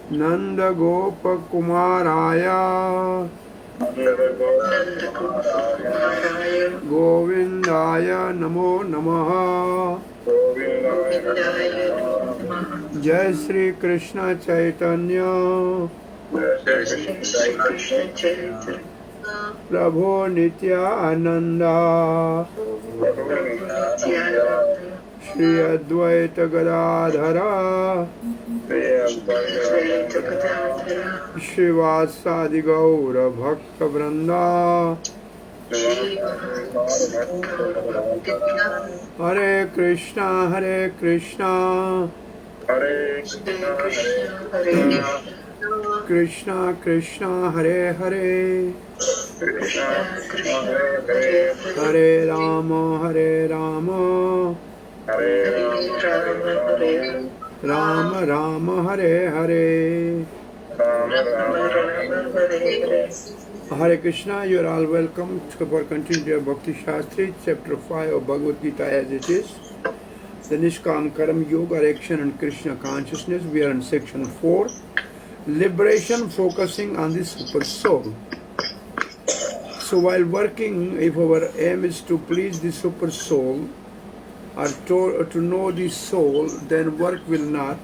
Nanda Gopa Kumaraya Govindaya Namo Namaha. Jai Shri Krishna Chaitanya Prabhu Nityananda Shri Advaita Gadadhara Shivasadi Gaura Bhakta Vrinda Hare Krishna Krishna Krishna Hare Hare Hare Rama Rama Rama Hare Hare. Hare Krishna, you are all welcome for continuing Bhakti Shastri, chapter 5 of Bhagavad Gita as it is. The Nishkam Karam Yoga, action and Krishna consciousness. We are in section 4, liberation focusing on the super soul. So while working, if our aim is to please the super soul or to know the soul, then work will not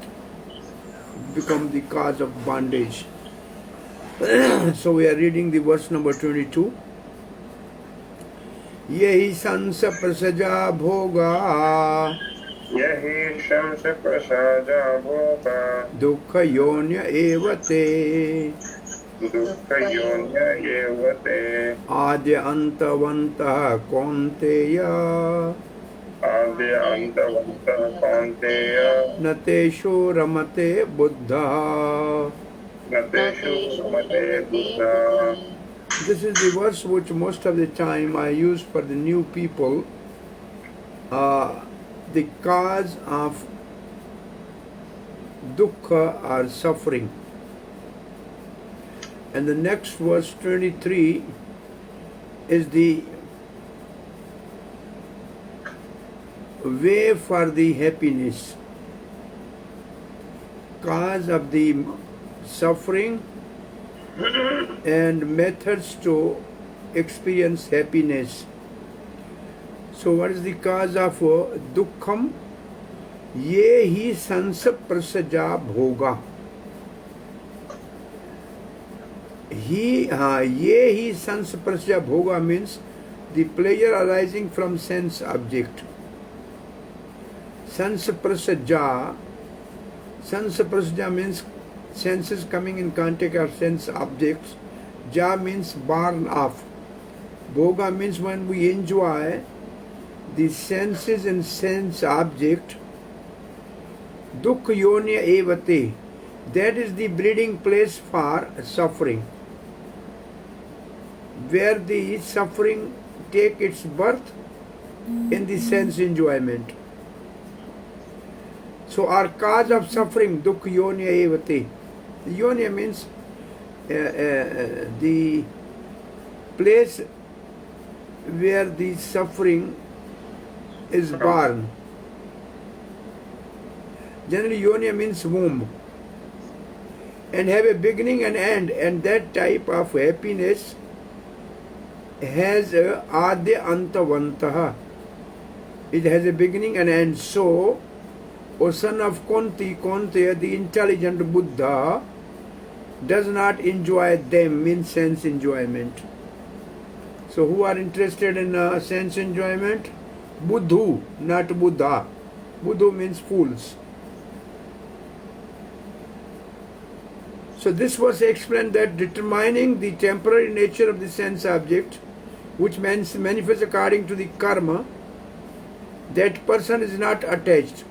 become the cause of bondage. So we are reading the verse number 22. Yehi sansa prasaja bhoga dukkha yonya evate adya antavantah kaunteya nateshu ramate buddha. This is the verse which most of the time I use for the new people. The cause of dukkha or suffering. And the next verse 23 is the way for the happiness. Cause of the suffering and methods to experience happiness. So what is the cause of dukkham? Ye hi sansa prasaja bhoga. Ye hi sansa prasaja bhoga means the pleasure arising from sense object. Sansa prasaja means senses coming in contact of sense objects. Ja means born of. Bhoga means when we enjoy the senses and sense object. Dukkha yonya evate. That is the breeding place for suffering. Where the suffering take its birth in the sense enjoyment. So our cause of suffering, dukkha yonya evate. Yonya means the place where the suffering is born. Generally, yonya means womb, and have a beginning and end, and that type of happiness has a adya antavantaha. It has a beginning and end. So, O son of Kunti, the intelligent Buddha, does not enjoy them in sense enjoyment. So who are interested in sense enjoyment? Buddhu, not Buddha. Buddhu means fools. So this was explained that determining the temporary nature of the sense object, which manifests according to the karma, that person is not attached.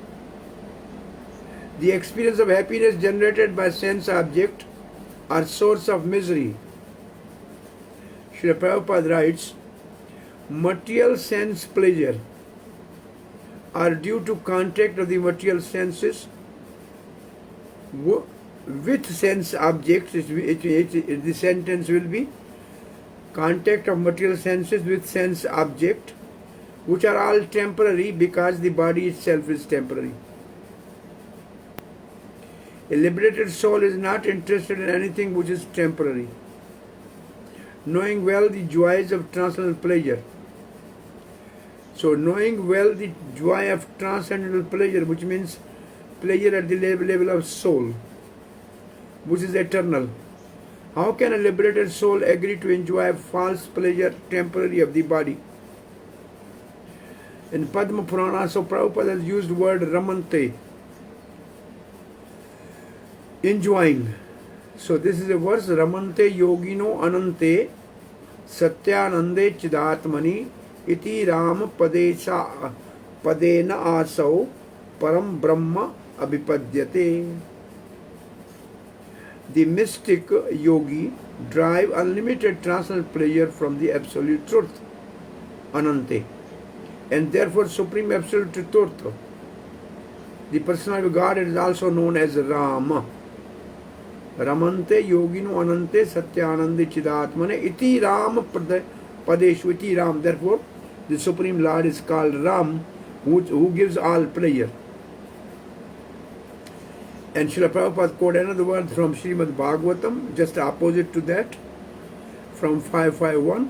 The experience of happiness generated by sense object are source of misery. Srila Prabhupada writes, material sense pleasure are due to contact of the material senses with sense objects. The sentence will be contact of material senses with sense object, which are all temporary because the body itself is temporary. A liberated soul is not interested in anything which is temporary, knowing well the joys of transcendental pleasure. So knowing well the joy of transcendental pleasure, which means pleasure at the level of soul, which is eternal. How can a liberated soul agree to enjoy false pleasure temporary of the body? In Padma Purana, so Prabhupada has used the word ramante, enjoying. So this is a verse, ramante yogino anante satyanande chidatmani iti ram padena asau param brahma abhipadyate. The mystic yogi drive unlimited transcendental pleasure from the absolute truth, anante, and therefore supreme absolute truth. The personality of God is also known as Rama. Ramante yogino anante satyanande chidatmane iti ram padeshu iti ram. Therefore, the Supreme Lord is called Ram, who gives all pleasure. And Srila Prabhupada quoted another word from Srimad Bhagavatam, just opposite to that, from 551.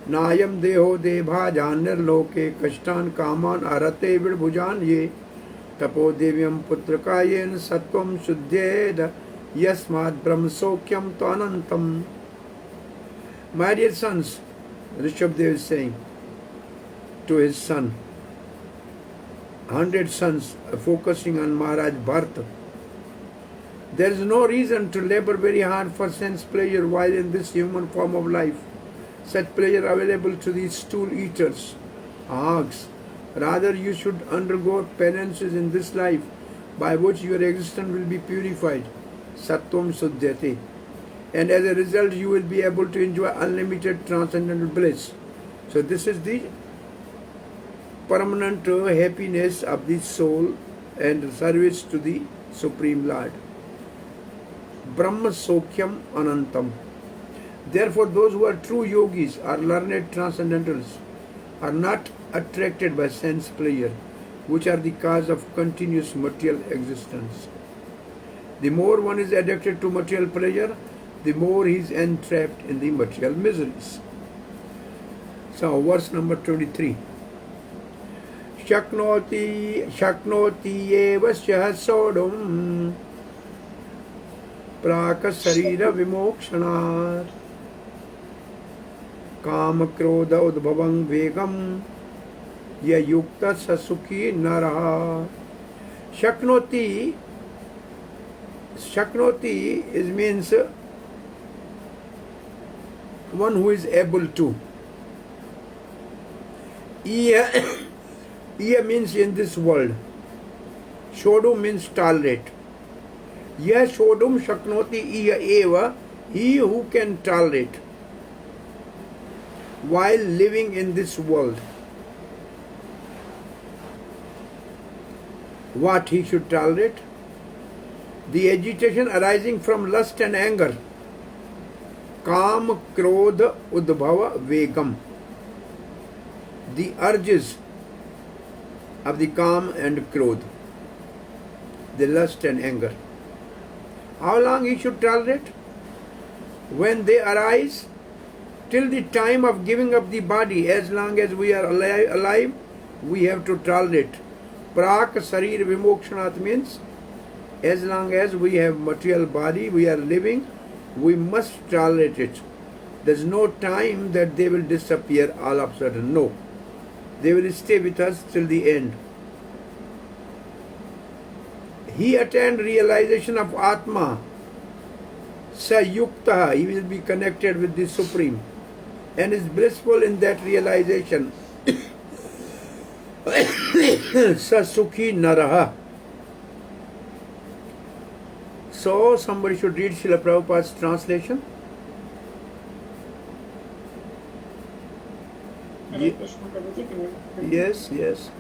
Nayam deho debha janir loke kashtan kaman arate vidbhujan ye tapo devyam putrakayen sattvam shuddheda yasmad brahmasokyam tvanantam. My dear sons, Rishabdev is saying to his son, 100 sons, focusing on Maharaj Bharata, there is no reason to labor very hard for sense pleasure while in this human form of life. Such pleasure available to these stool eaters, hogs. Rather, you should undergo penances in this life by which your existence will be purified, sattvam suddhyate, and as a result you will be able to enjoy unlimited transcendental bliss. So this is the permanent happiness of the soul and service to the Supreme Lord. Brahma Sokyam Anantam. Therefore, those who are true yogis or learned transcendentals are not attracted by sense pleasure, which are the cause of continuous material existence. The more one is addicted to material pleasure, the more he is entrapped in the material miseries. So, verse number 23. Shaknoti eva sodum praka sarira vimokshanar काम क्रोध उद्भवं वेगम य युक्त ससुखी नरः. Shaknoti is means one who is able to. Iya means in this world. Shodum means tolerate. Ya shodum shaknoti iya eva, he who can tolerate while living in this world. What he should tolerate? The agitation arising from lust and anger. Kam, krodha, udbhava, vegam. The urges of the kam and krodha, the lust and anger. How long he should tolerate? When they arise, till the time of giving up the body. As long as we are alive, we have to tolerate. Prak sarir vimokshanat means as long as we have material body, we are living, we must tolerate it. There is no time that they will disappear all of a sudden. No. They will stay with us till the end. He attained realization of Atma. Sayukta, he will be connected with the Supreme and is blissful in that realization. Sasukhi naraha. So somebody should read Srila Prabhupada's translation. Yes, yes.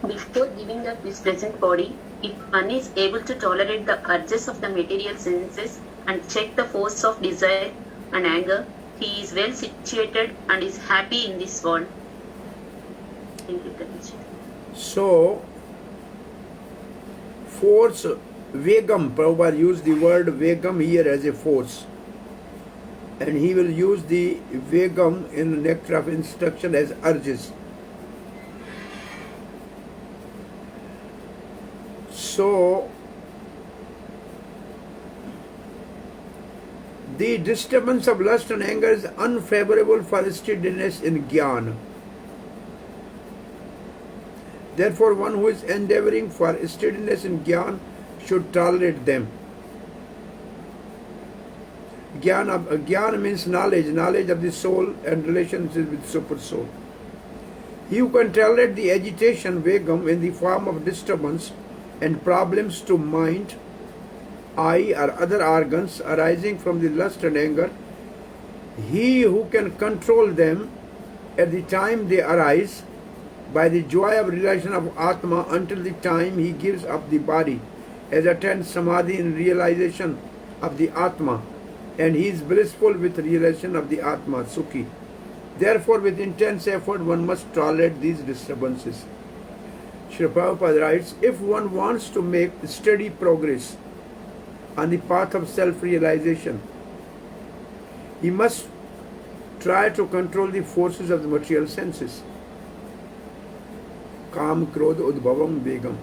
Before giving up his present body, if one is able to tolerate the urges of the material senses and check the force of desire and anger, he is well situated and is happy in this world. So, force Vegam, Prabhupada used the word Vegam here as a force. And he will use the Vegam in the nectar of instruction as urges. So, the disturbance of lust and anger is unfavorable for steadiness in Jnana. Therefore, one who is endeavoring for steadiness in Jnana should tolerate them. Jnana means knowledge of the soul and relationship with super soul. He who can tolerate the agitation, Vegam, in the form of disturbance and problems to mind, eye or other organs arising from the lust and anger, he who can control them at the time they arise by the joy of realization of Atma until the time he gives up the body, as attains Samadhi in realization of the Atma, and he is blissful with realization of the Atma, Sukhi. Therefore, with intense effort, one must tolerate these disturbances. Srila Prabhupada writes, if one wants to make steady progress on the path of self-realization, he must try to control the forces of the material senses. Kam, Krodha, Udbhavam, Vegam.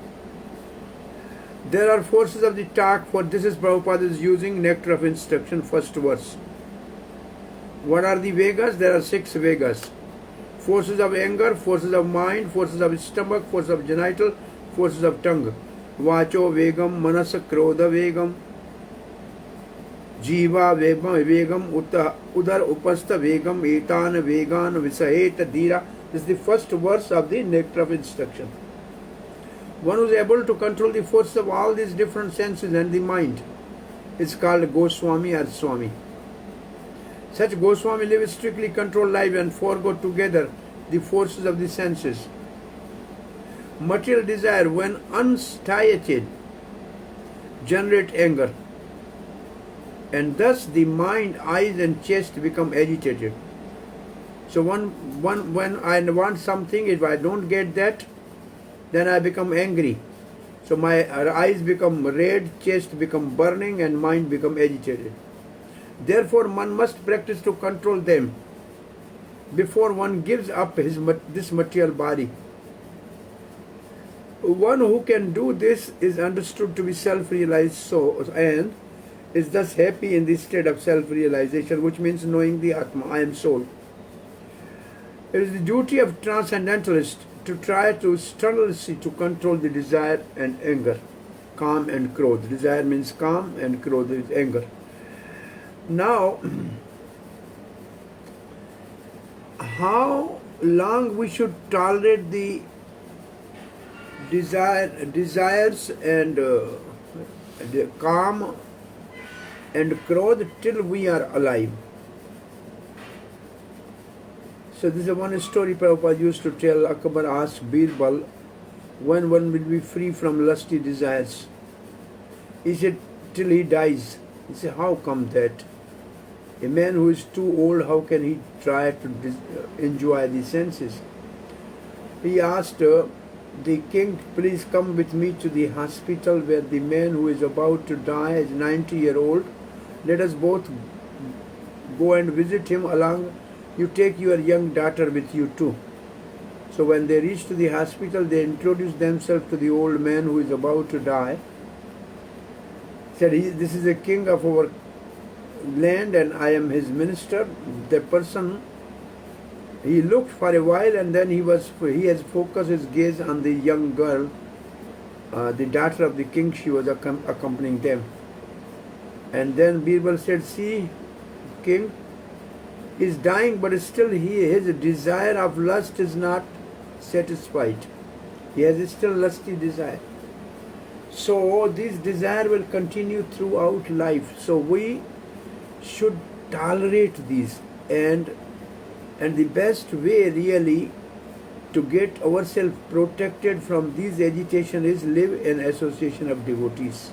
There are forces of the talk, for this is Prabhupada is using nectar of instruction, first verse. What are the Vegas? There are 6 Vegas. Forces of anger, forces of mind, forces of stomach, forces of genital, forces of tongue. Vacho Vegam, Manasa Krodha Vegam, Jiva Vegam, Udar Upasta Vegam, Etan Vegan, Visaheta Dhira. This is the first verse of the nectar of instruction. One who is able to control the force of all these different senses and the mind is called Goswami or Swami. Such Goswami live a strictly controlled life and forego together the forces of the senses. Material desire, when unsatiated, generate anger, and thus the mind, eyes and chest become agitated. So when I want something, if I don't get that, then I become angry. So my eyes become red, chest become burning, and mind become agitated. Therefore, one must practice to control them before one gives up this material body. One who can do this is understood to be self-realized soul and is thus happy in the state of self-realization, which means knowing the Atma, I am soul. It is the duty of transcendentalists to try to strenuously to control the desire and anger, Kam and Krodha. Desire means Kam and Krodha is anger. Now, how long we should tolerate the desires and the Kam and Krodha till we are alive? So this is one story Prabhupada used to tell. Akbar asked Birbal when one will be free from lusty desires. He said, till he dies. He said, how come that? A man who is too old, how can he try to enjoy the senses? He asked the king, please come with me to the hospital where the man who is about to die is 90-year-old. Let us both go and visit him along. You take your young daughter with you too. So when they reach to the hospital, they introduce themselves to the old man who is about to die. Said, this is the king of our land and I am his minister. The person, he looked for a while and then he has focused his gaze on the young girl, the daughter of the king. She was accompanying them. And then Birbal said, see, king, he is dying, but still his desire of lust is not satisfied. He has still lusty desire. So this desire will continue throughout life. So we should tolerate these, and the best way really to get ourselves protected from these agitation is live in association of devotees.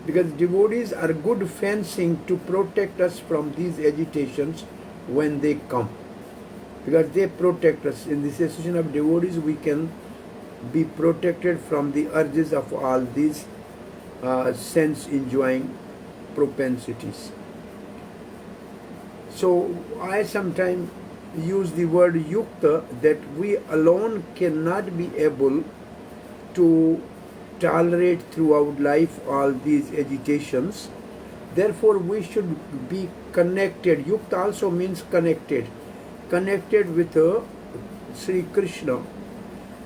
Because devotees are good fencing to protect us from these agitations when they come. Because they protect us. In this association of devotees, we can be protected from the urges of all these sense enjoying propensities. So I sometimes use the word yukta, that we alone cannot be able to tolerate throughout life all these agitations. Therefore we should be connected. Yukta also means connected. Connected with Sri Krishna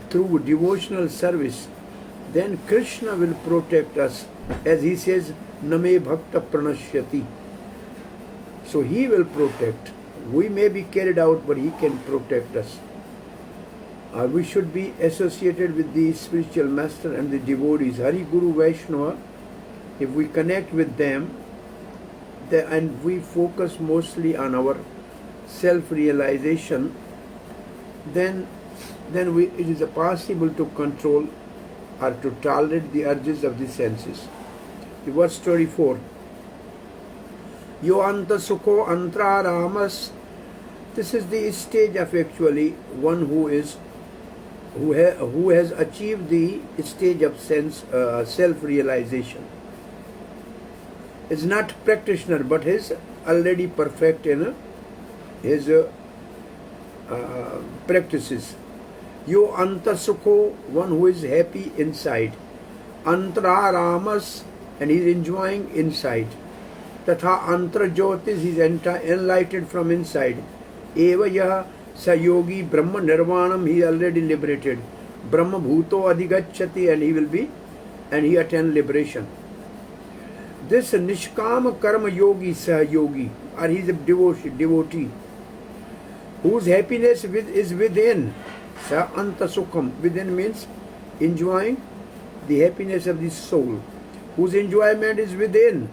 through devotional service. Then Krishna will protect us, as he says, Name Bhakta Pranashyati. So he will protect. We may be carried out, but he can protect us. We should be associated with the spiritual master and the devotees, Hari Guru Vaishnava. If we connect with them, and we focus mostly on our self-realization, then it is possible to control or to tolerate the urges of the senses. The verse 24. Yo anta sukho antra ramas. This is the stage of actually one who has achieved the stage of self-realization. Is not practitioner, but is already perfect in his practices. Yo anta sukho, one who is happy inside. Antra ramas, and he is enjoying inside. Tatha antra jyotis, he is enlightened from inside. Eva yaha sayogi brahma nirvanam, he is already liberated. Brahma bhuto adhigacchati, and he attains liberation. This nishkama karma yogi sahayogi, or he is a devotee, whose happiness is within. Sa anta sukham, within means enjoying the happiness of the soul, whose enjoyment is within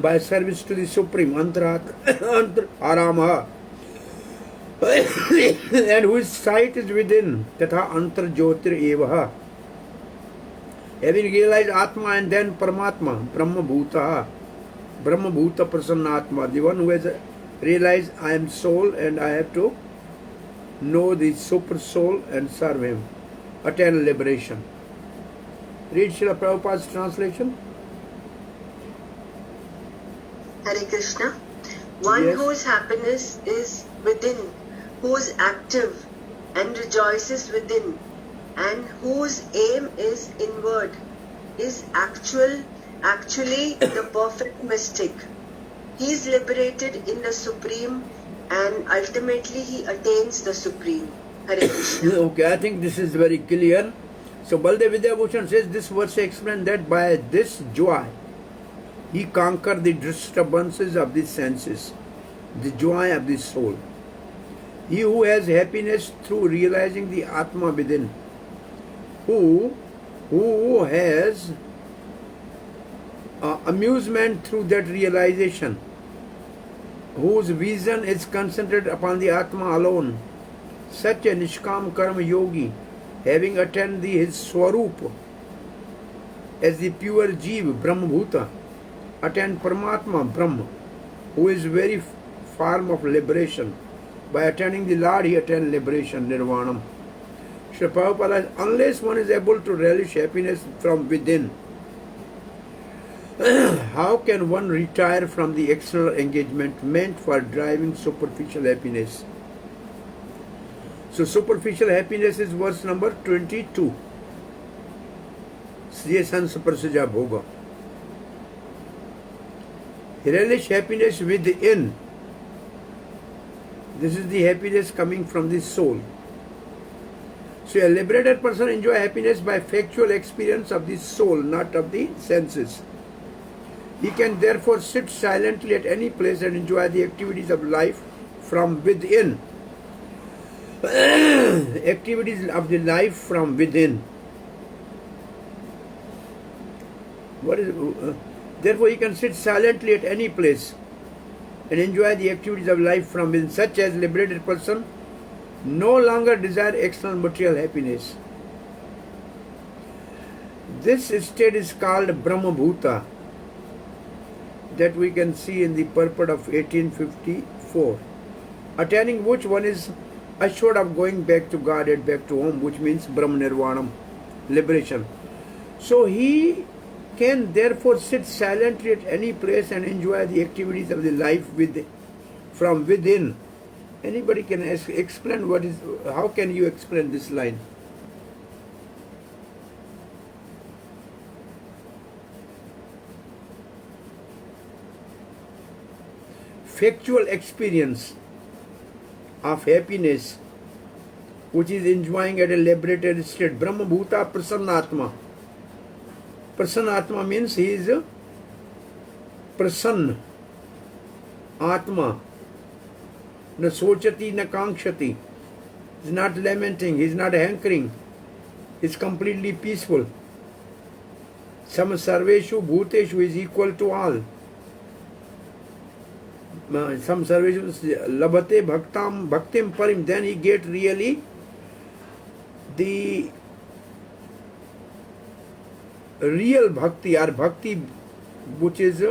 by service to the Supreme, antrat arama, and whose sight is within, tatha antar jyotir evaha, having realized Atma and then Paramatma, Brahma Bhuta Prasannatma, the one who has realized I am soul and I have to know the super soul and serve him, attain liberation. Read Srila Prabhupada's translation. Hare Krishna. One Yes. whose happiness is within, who is active and rejoices within, and whose aim is inward, is actually the perfect mystic. He is liberated in the Supreme, and ultimately he attains the Supreme. Hare Krishna. Okay, I think this is very clear. So Baldev Vidyabhushan says this verse explains that by this joy he conquered the disturbances of the senses, the joy of the soul. He who has happiness through realizing the Atma within, who has amusement through that realization, whose vision is concentrated upon the Atma alone, such a Nishkam Karma Yogi, having attained his Swarup as the pure Jeev, Brahma Bhuta, attained Paramatma, Brahma, who is very form of liberation. By attaining the Lord, he attained liberation, Nirvanam. Srila Prabhupada, unless one is able to relish happiness from within, how can one retire from the external engagement meant for driving superficial happiness? So superficial happiness is verse number 22. Sriya Sansaprasija Bhoga. Relish happiness within. This is the happiness coming from the soul. So a liberated person enjoys happiness by factual experience of the soul, not of the senses. He can therefore sit silently at any place and enjoy the activities of life from within. Activities of the life from within. Therefore he can sit silently at any place and enjoy the activities of life from within. Such as liberated person no longer desire external material happiness. This state is called Brahma Bhuta, that we can see in the purport of 1854, attaining which one is assured of going back to God and back to home, which means Brahma Nirvanam, liberation. So he can therefore sit silently at any place and enjoy the activities of the life from within. Anybody can explain how can you explain this line? Factual experience of happiness which is enjoying at a liberated state. Brahma Bhuta Prasannatma. Prasannatma means he is prasanna Atma. Na sochati na kankshati. He is not lamenting, he is not hankering. He is completely peaceful. Sam sarveshu bhuteshu is equal to all. Some sarveshu labhate bhaktim parim. Then he get really the real bhakti or bhakti which is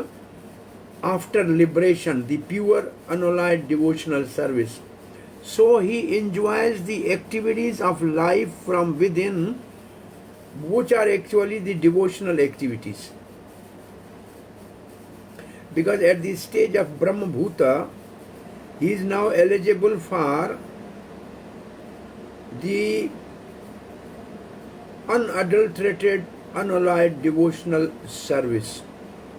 after liberation, the pure unalloyed devotional service. So he enjoys the activities of life from within, which are actually the devotional activities. Because at the stage of Brahma Bhuta, he is now eligible for the unadulterated, unalloyed devotional service.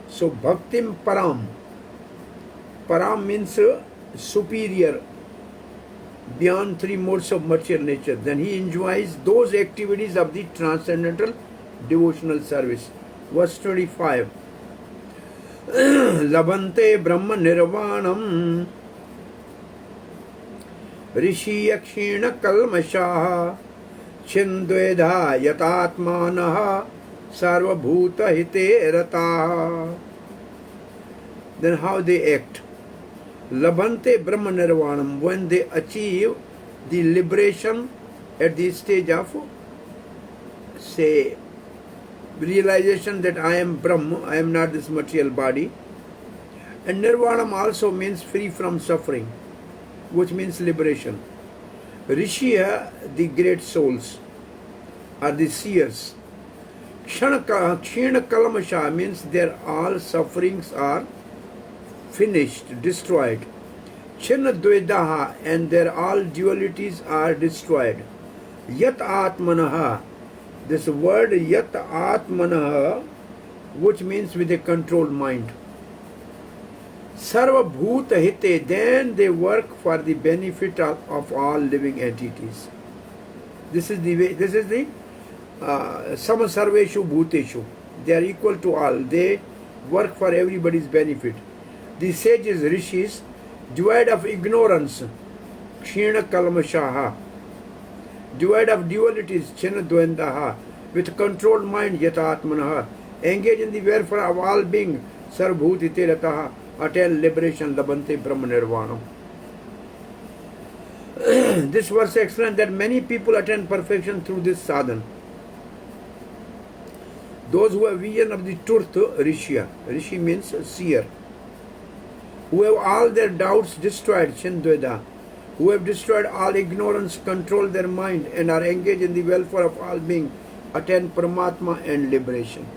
So Bhaktim Param. Param means superior, beyond three modes of material nature. Then he enjoys those activities of the transcendental devotional service. Verse 25. Labhante Brahma Nirvanam Rishi Yakshina Kalmashaha Chindvedha Yatatmanaha Sarva Bhuta Hite Rataha. Then how they act? Labhante Brahma Nirvanam, when they achieve the liberation at the stage of, say, realization that I am Brahma, I am not this material body. And Nirvanam also means free from suffering, which means liberation. Rishya, the great souls, are the seers. Kshina Kalamasha means their all sufferings are finished, destroyed. Chinna Dvedaha, and their all dualities are destroyed. Yat Atmanaha, this word Yat Atmanaha, which means with a controlled mind. Sarva Bhuta Hite, then they work for the benefit of all living entities. This is the Sama Sarveshu Bhuteshu. They are equal to all. They work for everybody's benefit. The sages, rishis, devoid of ignorance, Kshina Kalmashaha, devoid of dualities, China Dvendaha, with controlled mind, Yatatmanaha, engage in the welfare of all being, Sarvbhuti Rataha, attain liberation, Labhante Brahma Nirvanam. This verse explains that many people attain perfection through this sadhana. Those who have vision of the truth, Rishya. Rishi means seer. Who have all their doubts destroyed, Chindveda, who have destroyed all ignorance, control their mind, and are engaged in the welfare of all being, attain Paramatma and liberation.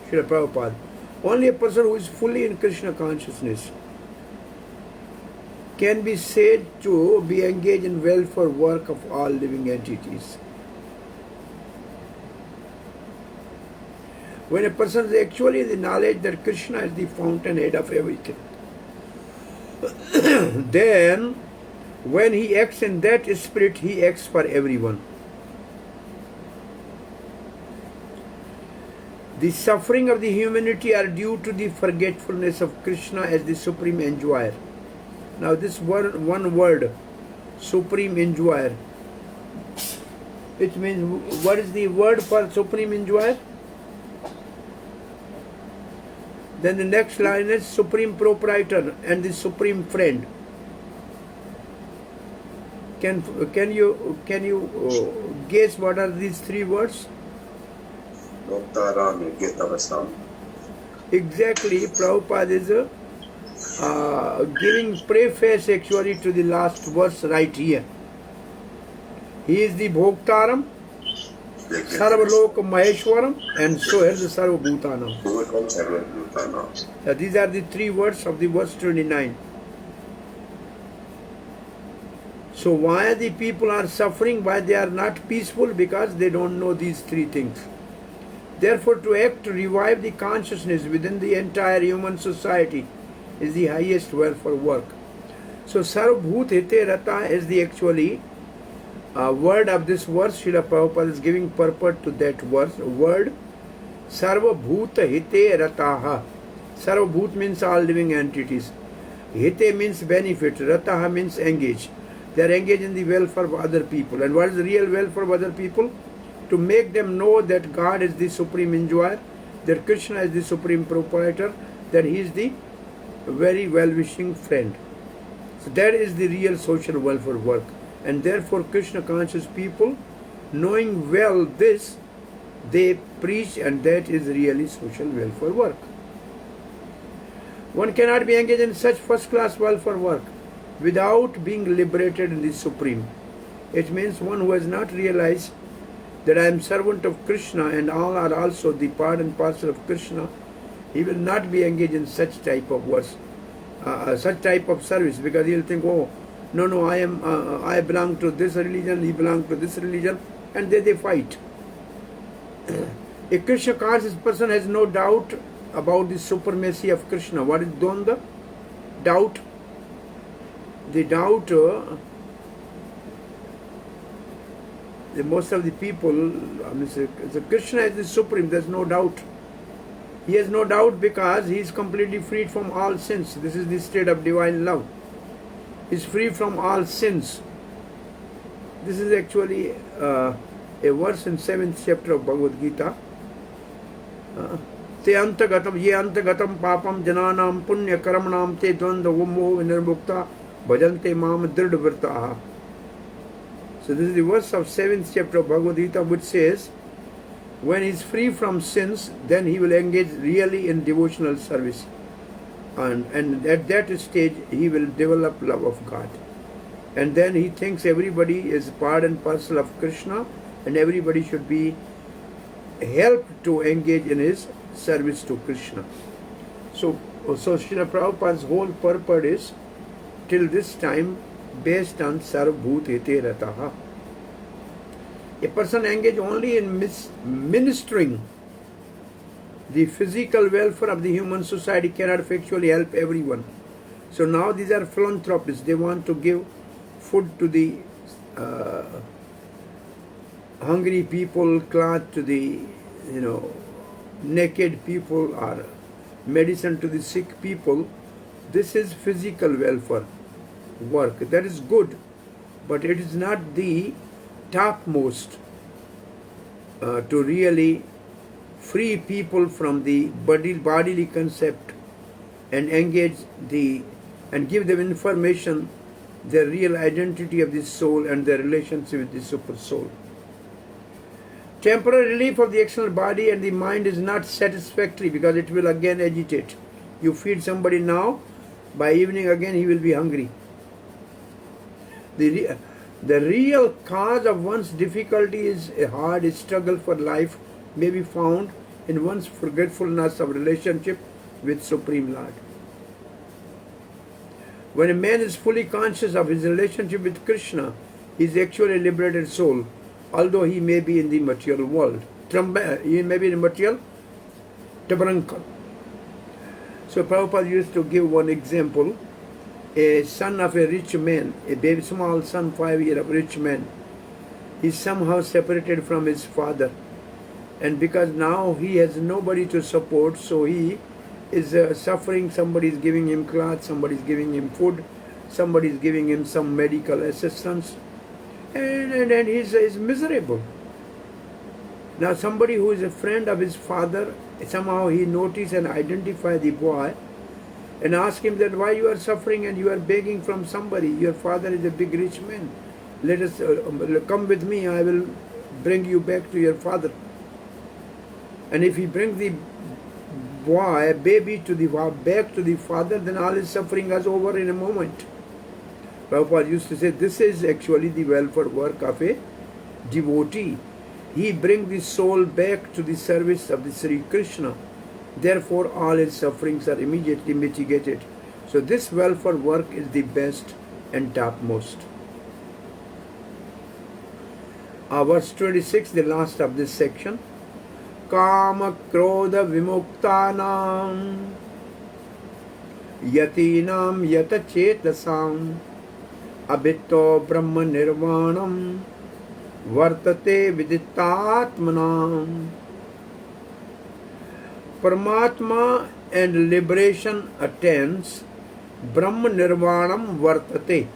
Srila Prabhupada. Only a person who is fully in Krishna consciousness can be said to be engaged in welfare work of all living entities. When a person is actually the knowledge that Krishna is the fountainhead of everything, then when he acts in that spirit, he acts for everyone. The suffering of the humanity are due to the forgetfulness of Krishna as the supreme enjoyer. Now this one word, supreme enjoyer, it means, what is the word for supreme enjoyer? Then the next line is supreme proprietor and the supreme friend. Can you guess what are these three words? Exactly, Prabhupada is giving preface actually to the last verse right here. He is the Bhoktaram Sarvalok Maheshwaram, and so is the Sarvabhutanam. These are the three words of the verse 29. So why the people are suffering, why they are not peaceful? Because they don't know these three things. Therefore, to act to revive the consciousness within the entire human society is the highest welfare work. So Sarvabhut Hite Rata is the actually word of this verse. Srila Prabhupada is giving purport to that verse. Word Sarvabhut Hite Rataha. Sarvabhut means all living entities. Hite means benefit. Rataha means engage. They are engaged in the welfare of other people. And what is the real welfare of other people? To make them know that God is the supreme enjoyer, that Krishna is the supreme proprietor, that he is the very well-wishing friend. So that is the real social welfare work. And therefore Krishna conscious people, knowing well this, they preach, and that is really social welfare work. One cannot be engaged in such first-class welfare work without being liberated in the Supreme. It means one who has not realized that I am servant of Krishna and all are also the part and parcel of Krishna, he will not be engaged in such type of work, such type of service, because he will think, oh, no, I belong to this religion, he belongs to this religion, and they fight. A Krishna conscious person has no doubt about the supremacy of Krishna. What is Dvandva? Doubt. The doubt, most of the people, so Krishna is the supreme, there is no doubt. He has no doubt because he is completely freed from all sins. This is the state of divine love. He is free from all sins. This is actually a verse in 7th chapter of Bhagavad Gita. Te antagatam ye antagatam papam jananam punya karamanam te dvanda vamo vinirmukta bhajante mam dridvrtaha. So this is the verse of 7th chapter of Bhagavad Gita, which says, when he is free from sins, then he will engage really in devotional service. And at that stage, he will develop love of God. And then he thinks everybody is part and parcel of Krishna, and everybody should be helped to engage in his service to Krishna. So Srila Prabhupada's whole purport is, till this time, based on Sarvabhut Hite Rataha. A person engaged only in ministering the physical welfare of the human society cannot effectually help everyone. So now these are philanthropists. They want to give food to the hungry people, cloth to the naked people, or medicine to the sick people. This is physical welfare work. That is good, but it is not the topmost to really free people from the bodily concept and engage and give them information, their real identity of the soul and their relationship with the super soul. Temporary relief of the external body and the mind is not satisfactory because it will again agitate. You feed somebody now, by evening again he will be hungry. The real cause of one's difficulty is a hard struggle for life may be found in one's forgetfulness of relationship with Supreme Lord. When a man is fully conscious of his relationship with Krishna, he is actually a liberated soul, although he may be in the material world. He may be in the material tabernacle. So Prabhupada used to give one example. A son of a rich man, a baby, small son, 5-year-old rich man, is somehow separated from his father. And because now he has nobody to support, so he is suffering. Somebody is giving him clothes, somebody is giving him food, somebody is giving him some medical assistance, and he is miserable. Now somebody who is a friend of his father, somehow he noticed and identified the boy and asked him that why you are suffering and you are begging from somebody. Your father is a big rich man. Let us come with me, I will bring you back to your father. And if he brings the boy, baby back to the father, then all his suffering is over in a moment. Prabhupada used to say this is actually the welfare work of a devotee. he brings the soul back to the service of the Sri Krishna. Therefore, all his sufferings are immediately mitigated. So this welfare work is the best and topmost. Verse 26, the last of this section. Kama krodha vimuktanam yatinam yata chetasam abhito brahma nirvanam vartate viditatmanam. Paramatma and liberation attains, Brahma Nirvanam Vartate.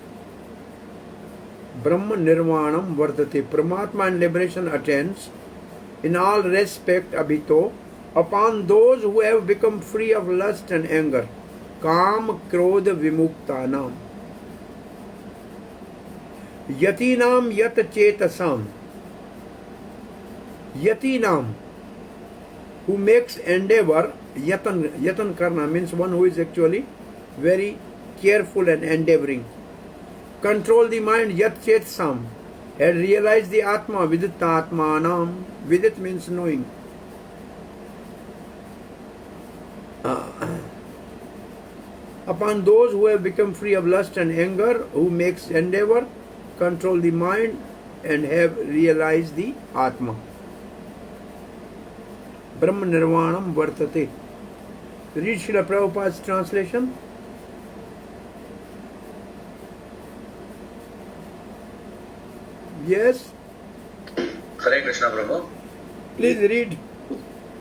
Brahma Nirvanam Vartate. Paramatma and liberation attains in all respect abhito upon those who have become free of lust and anger. Kam Krodha Vimuktanam. Yatinam Yat Chetasam. Yatinam, who makes endeavor, yatan karna means one who is actually very careful and endeavoring. Control the mind, yat chetsam, had realized the Atma, vidit atmanam. Vidit means knowing. Upon those who have become free of lust and anger, who makes endeavor, control the mind and have realized the Atma. Brahma Nirvanam Vartate. Read Srila Prabhupada's translation. Yes? Hare Krishna Prabhu. Please read.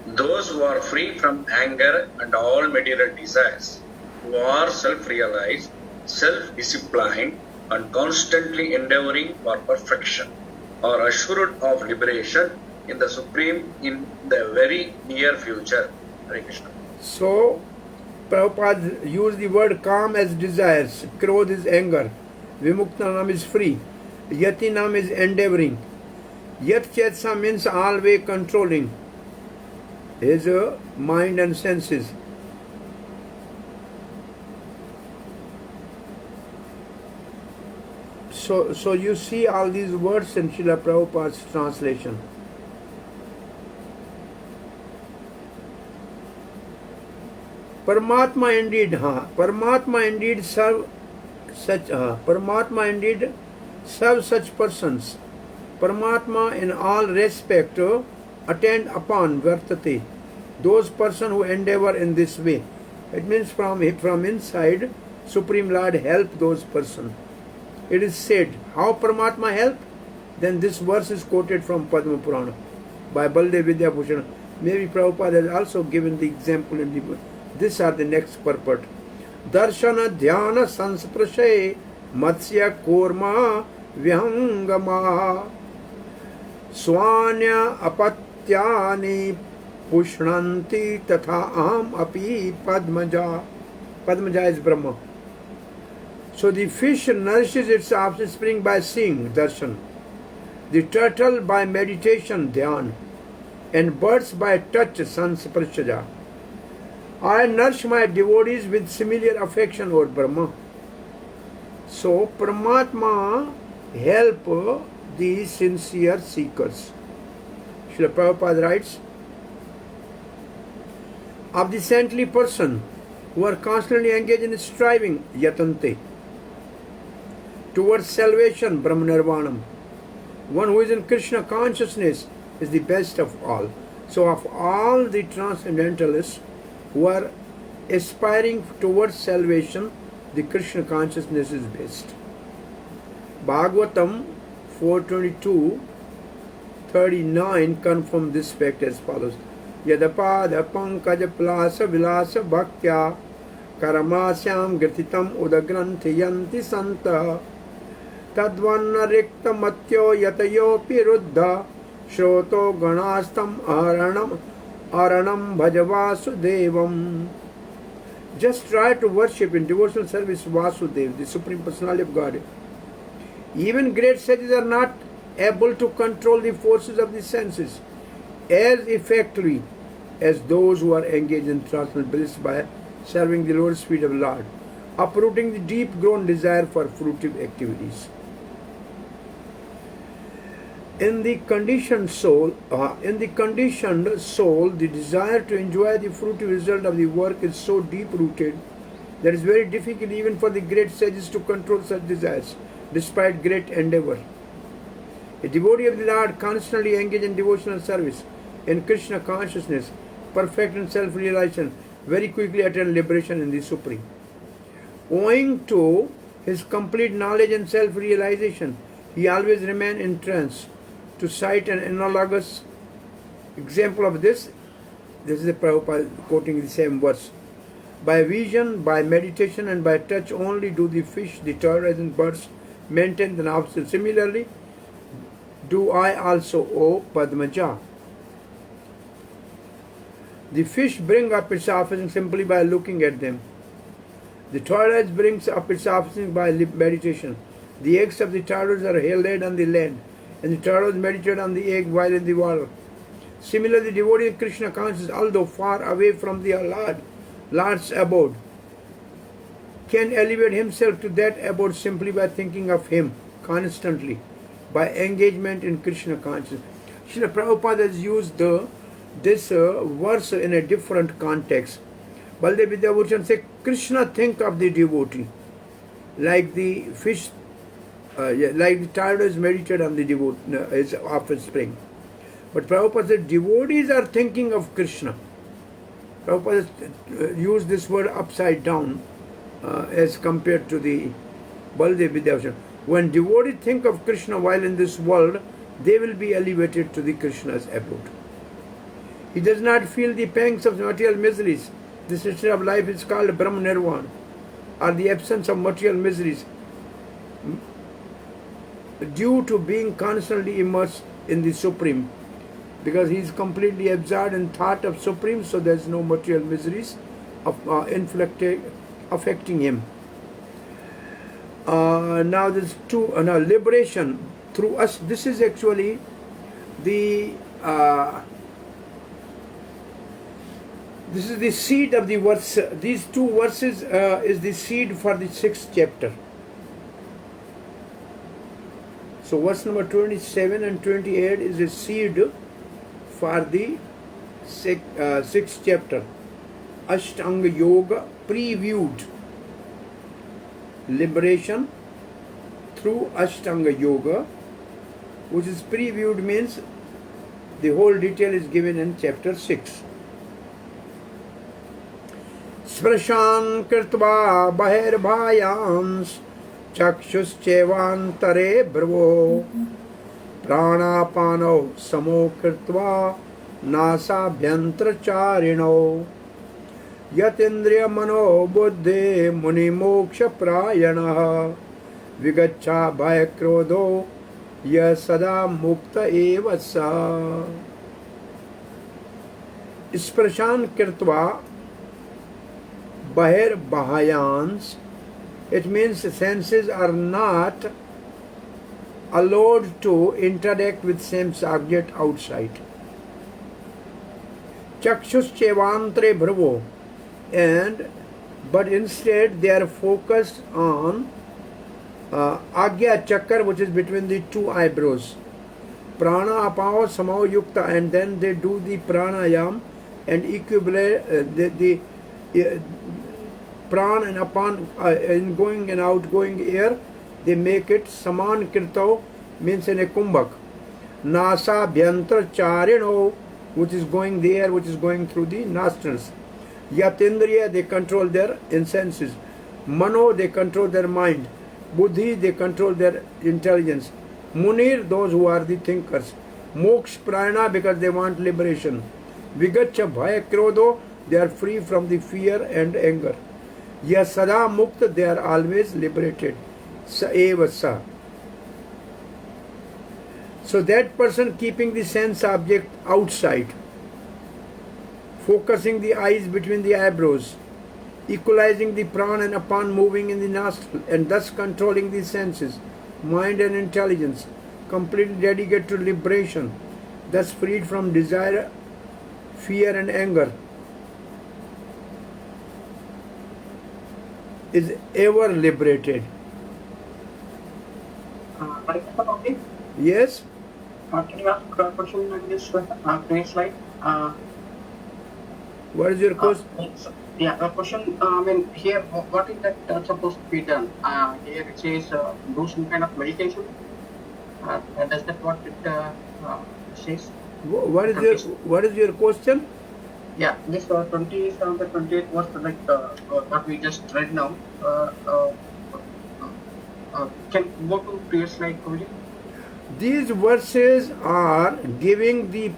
Those who are free from anger and all material desires, who are self-realized, self-disciplined, and constantly endeavoring for perfection, are assured of liberation in the Supreme in the very near future. Hare Krishna. So, Prabhupada used the word calm as desires, krodh is anger, vimuktanam is free, yatinam is endeavoring, yat chetsa means always controlling his mind and senses. So you see all these words in Srila Prabhupada's translation. Paramatma indeed, Paramatma indeed serve such persons. Paramatma in all respect attend upon vartate, those persons who endeavor in this way. It means from inside, Supreme Lord help those persons. It is said, how Paramatma help? Then this verse is quoted from Padma Purana by Baldev Vidyabhushan. Maybe Prabhupada has also given the example in the. These are the next purport. Darshana dhyana sansprashe matsya kurma vyangama swanya apatyani pushnanti tatha aham api padmaja. Padmaja is Brahma. So the fish nourishes its offspring by seeing, darshan. The turtle by meditation, dhyan. And birds by touch, sansprashaja. I nourish my devotees with similar affection, O Brahma. So, Paramatma help the sincere seekers. Srila Prabhupada writes, of the saintly person who are constantly engaged in striving, yatante, towards salvation, Brahma Nirvanam. One who is in Krishna consciousness is the best of all. So, of all the transcendentalists who are aspiring towards salvation, the Krishna consciousness is best. Bhagavatam 4:22-39 confirm this fact as follows. Yadapada pankaja plasa vilasa bhaktya karamasyam grititam udagrantiyanti santa tadvanna rikta matyo yatayopi ruddha shroto ganastam aranam bhajavasudevam. Just try to worship in devotional service Vasudev, the Supreme Personality of God. Even great sages are not able to control the forces of the senses as effectively as those who are engaged in transcendental bliss by serving the lotus feet of the Lord, uprooting the deep-grown desire for fruitive activities. In the conditioned soul, the desire to enjoy the fruitive result of the work is so deep-rooted that it is very difficult even for the great sages to control such desires, despite great endeavor. A devotee of the Lord constantly engaged in devotional service, in Krishna consciousness, perfect in self-realization, very quickly attain liberation in the Supreme. Owing to his complete knowledge and self-realization, he always remained in trance. To cite an analogous example of this is the Prabhupada quoting the same verse. By vision, by meditation, and by touch only do the fish, the tortoise, and birds maintain the obstacle. Similarly, do I also, O Padmaja. The fish bring up its offspring simply by looking at them. The tortoise brings up its offspring by meditation. The eggs of the tortoise are laid on the land, and the tortoise meditates on the egg while in the water. Similarly, the devotee of Krishna consciousness, although far away from the Lord's abode, can elevate himself to that abode simply by thinking of him constantly, by engagement in Krishna consciousness. Srila Prabhupada has used this verse in a different context. Baldev Vidyabhushan says, Krishna think of the devotee, like the fish, like the tortoise meditate on the his offspring. But Prabhupada said, devotees are thinking of Krishna. Prabhupada used this word upside down as compared to the Baldev Vidyabhushan. When devotees think of Krishna while in this world, they will be elevated to the Krishna's abode. He does not feel the pangs of material miseries. This state of life is called Brahma Nirvana, or the absence of material miseries, due to being constantly immersed in the Supreme. Because he is completely absorbed in thought of Supreme, so there is no material miseries affecting him. Now there's now liberation through us. This is actually the this is the seed of the verse. These two verses is the seed for the 6th chapter. So verse number 27 and 28 is a seed for the 6th chapter. Ashtanga Yoga previewed. Liberation through Ashtanga Yoga, which is previewed means the whole detail is given in chapter 6. Sprashan Kirtva Bahir Bhayans Chakshuschevantare Bravo Pranapano Samo Kirtva Nasa Byantra Charino Yatindriya Mano Buddhe Muni Moksha Prayana Vigacha Bhayakrodho Yasada Mukta Evasa. Sprashan Kirtva Bahir Bahayans. It means the senses are not allowed to interact with same subject outside. Chakshuschevantre Bravo. But instead they are focused on Agya Chakra, which is between the two eyebrows. Prana Apao Samao Yukta, and then they do the pranayam and equilibrate the prana and apan in going and outgoing air. They make it Saman Kirtao, means in a kumbhak. Nasa Byantra Charino, which is going there, which is going through the nostrils. Yatindriya, they control their senses. Mano, they control their mind. Buddhi, they control their intelligence. Munir, those who are the thinkers. Moksha Prana, because they want liberation. Vigacha Bhaya Krodho, they are free from the fear and anger. Yasada Mukta, they are always liberated. Sa eva sa. So that person keeping the sense object outside, focusing the eyes between the eyebrows, equalizing the prana and apan moving in the nostril, and thus controlling the senses, mind and intelligence, completely dedicated to liberation, thus freed from desire, fear and anger, is ever liberated. Yes? Can you ask a question on this previous slide? What is your question? Yeah, the question, here, what is that supposed to be done? Here it says do some kind of meditation. Does that what it says? What is your question? Yeah, this 27 to 28 was like what we just read now. Can you go to previous slide, Prabhuji? These verses are giving the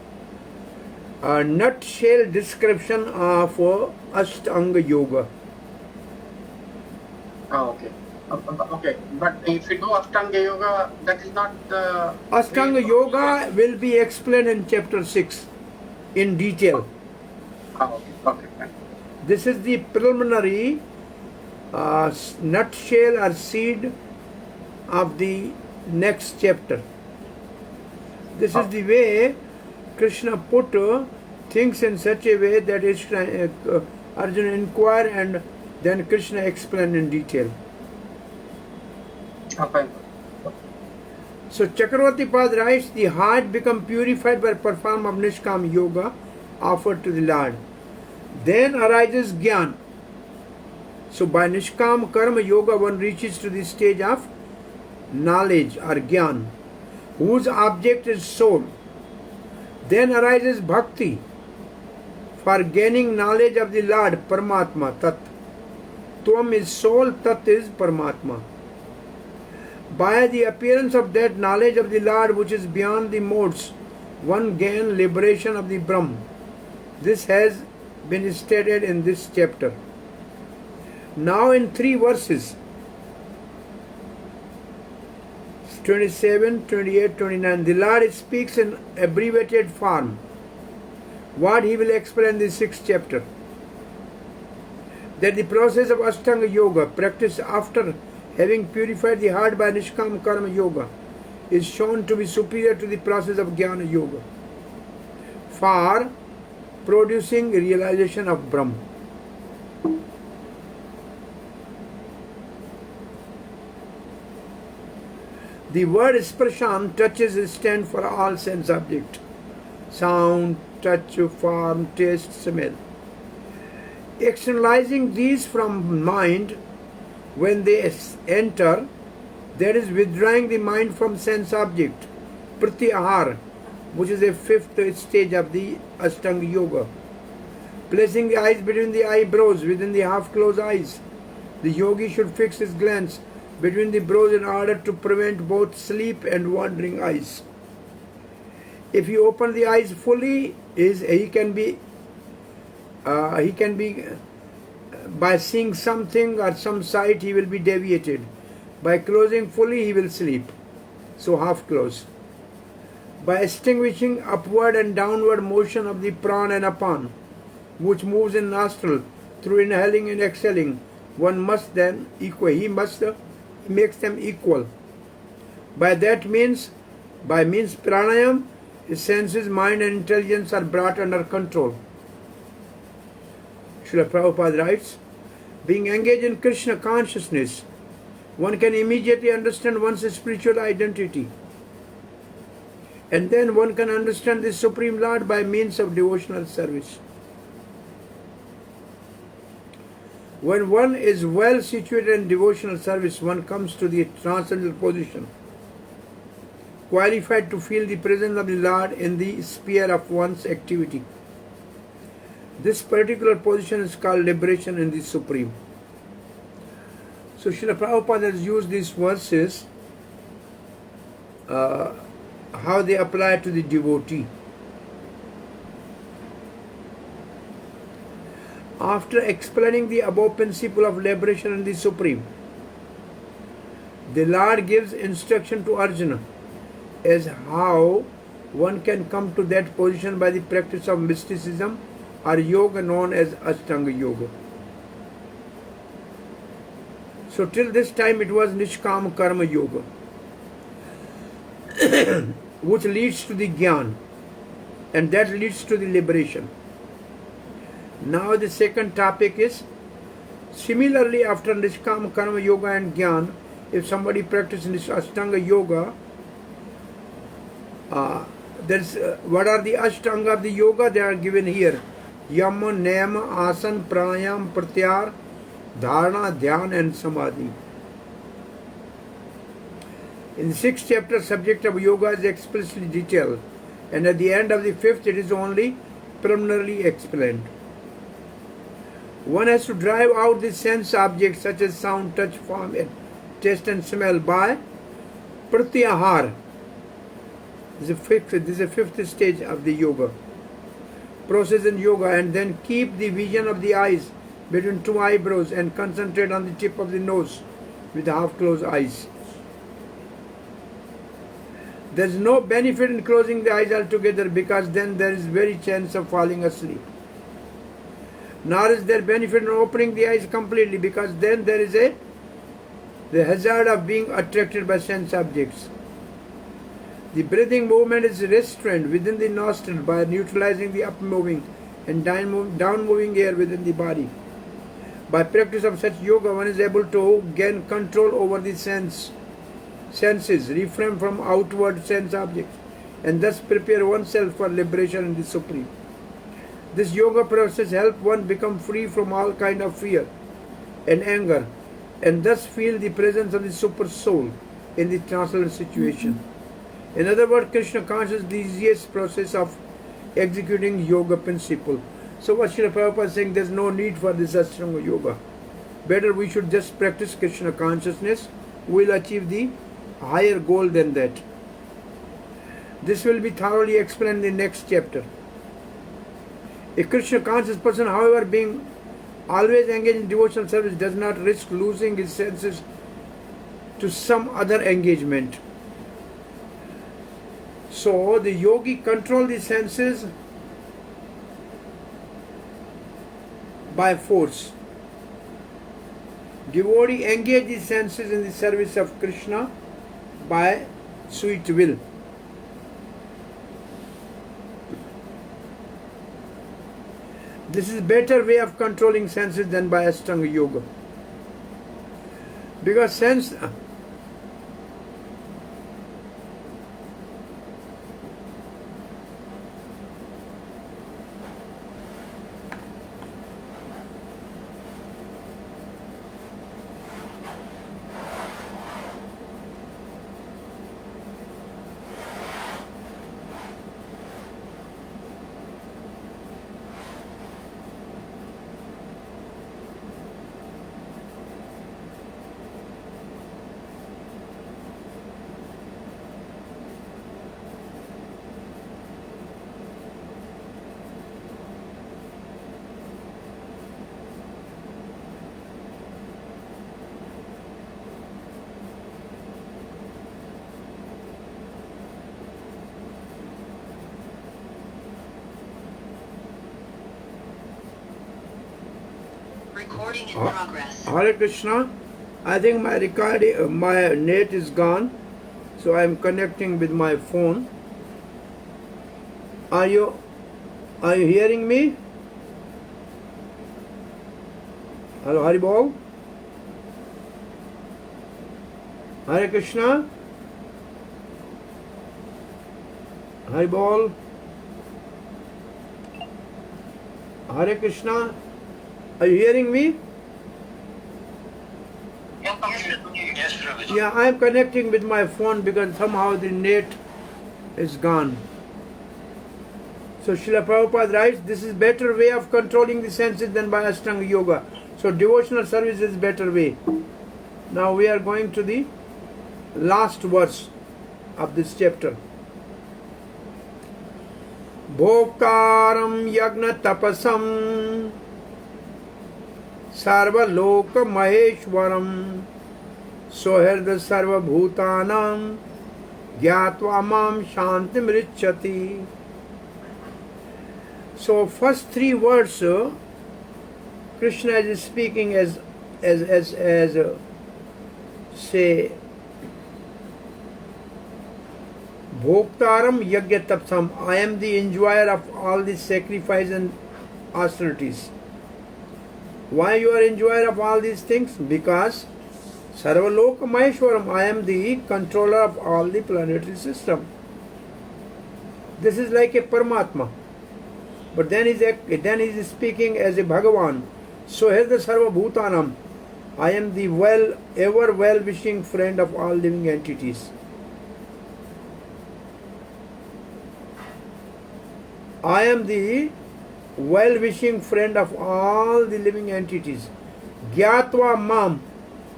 nutshell description of Ashtanga Yoga. Oh, okay. Okay, but if you do Ashtanga Yoga, that is not the... Ashtanga Yoga will be explained in chapter 6 in detail. Oh, okay, fine. This is the preliminary nutshell or seed of the next chapter. This is the way Krishna put things in such a way that Arjuna inquired and then Krishna explained in detail. Okay. So Chakravarti Pad writes, the heart become purified by perform of Nishkam Yoga offered to the Lord. Then arises Gyan. So by Nishkam Karma Yoga one reaches to the stage of knowledge or Gyan, whose object is soul. Then arises Bhakti for gaining knowledge of the Lord, Paramatma, Tat. Tvam is soul, Tat is Paramatma. By the appearance of that knowledge of the Lord which is beyond the modes, one gain liberation of the Brahm. This has been stated in this chapter. Now in 3 verses, 27, 28, 29, the Lord speaks in abbreviated form what he will explain in the 6th chapter. That the process of Ashtanga Yoga, practiced after having purified the heart by Nishkam Karma Yoga, is shown to be superior to the process of Jnana Yoga for producing realization of Brahm. The word sparshan touches stand for all sense objects: sound, touch, form, taste, smell. Externalizing these from mind when they enter, that is withdrawing the mind from sense object, pratyahar, which is a 5th stage of the Ashtanga Yoga. Placing the eyes between the eyebrows within the half-closed eyes, the yogi should fix his glance between the brows in order to prevent both sleep and wandering eyes. If he open the eyes fully, he can be by seeing something or some sight he will be deviated. By closing fully he will sleep, so half close. By extinguishing upward and downward motion of the prana and apan, which moves in nostril through inhaling and exhaling, one must then he makes them equal. By means pranayam, his senses, mind and intelligence are brought under control. Srila Prabhupada writes, being engaged in Krishna consciousness, one can immediately understand one's spiritual identity. And then one can understand the Supreme Lord by means of devotional service. When one is well situated in devotional service, one comes to the transcendental position, qualified to feel the presence of the Lord in the sphere of one's activity. This particular position is called liberation in the Supreme. So Srila Prabhupada has used these verses, how they apply to the devotee. After explaining the above principle of liberation in the Supreme, the Lord gives instruction to Arjuna as how one can come to that position by the practice of mysticism or yoga known as Ashtanga Yoga. So till this time it was Nishkam Karma Yoga, which leads to the Gyan, and that leads to the liberation. Now the second topic is, similarly after Nishkam Karma Yoga and Gyan, if somebody practices Ashtanga Yoga, What are the Ashtanga of the yoga? They are given here. Yama, Niyama, Asan, Pranayam, Pratyahar, Dharana, Dhyan and Samadhi. In the 6th chapter, subject of yoga is explicitly detailed, and at the end of the 5th, it is only preliminarily explained. One has to drive out the sense objects such as sound, touch, form, taste and smell by Pratyahar. This is the 5th stage of the yoga process in yoga, and then keep the vision of the eyes between two eyebrows and concentrate on the tip of the nose with half closed eyes. There is no benefit in closing the eyes altogether, because then there is very chance of falling asleep. Nor is there benefit in opening the eyes completely, because then there is the hazard of being attracted by sense objects. The breathing movement is restrained within the nostril by neutralizing the up moving and down moving air within the body. By practice of such yoga, one is able to gain control over the senses, refrain from outward sense objects, and thus prepare oneself for liberation in the Supreme. This yoga process helps one become free from all kind of fear and anger, and thus feel the presence of the Super Soul in the transcendental situation. In other words, Krishna consciousness is the easiest process of executing yoga principle. So what Srila Prabhupada is saying, there is no need for this Ashtanga yoga. Better we should just practice Krishna consciousness. We will achieve the higher goal than that. This will be thoroughly explained in the next chapter. A Krishna conscious person, however, being always engaged in devotional service, does not risk losing his senses to some other engagement. So the yogi control the senses by force. Devotee engage the senses in the service of Krishna by sweet will. This is a better way of controlling senses than by Ashtanga yoga. Because sense Recording in progress. Hare Krishna. I think my my net is gone, so I am connecting with my phone. Are you hearing me? Hello, Hari Bol. Hare Krishna. Hari Bol. Hare Krishna. Are you hearing me? Yes, Prabhuji. Yeah, I am connecting with my phone because somehow the net is gone. So Srila Prabhupada writes, this is better way of controlling the senses than by Ashtanga yoga. So devotional service is better way. Now we are going to the last verse of this chapter. Bhoktaram yagna tapasam Sarvalok Maheshwaram Soherda Sarva Bhutanam Gyatva Mam Shantim Richati. So first three words Krishna is speaking as say Bhoktaram Yagya Tapsam. I am the enjoyer of all the sacrifice and austerities. Why you are enjoyer of all these things? Because Sarvaloka Maheshwaram, I am the controller of all the planetary system. This is like a Paramatma. But then he's speaking as a Bhagavan. So here the Sarva Bhutanam. I am the ever well-wishing friend of all living entities. I am the well-wishing friend of all the living entities. Gyatva Mam,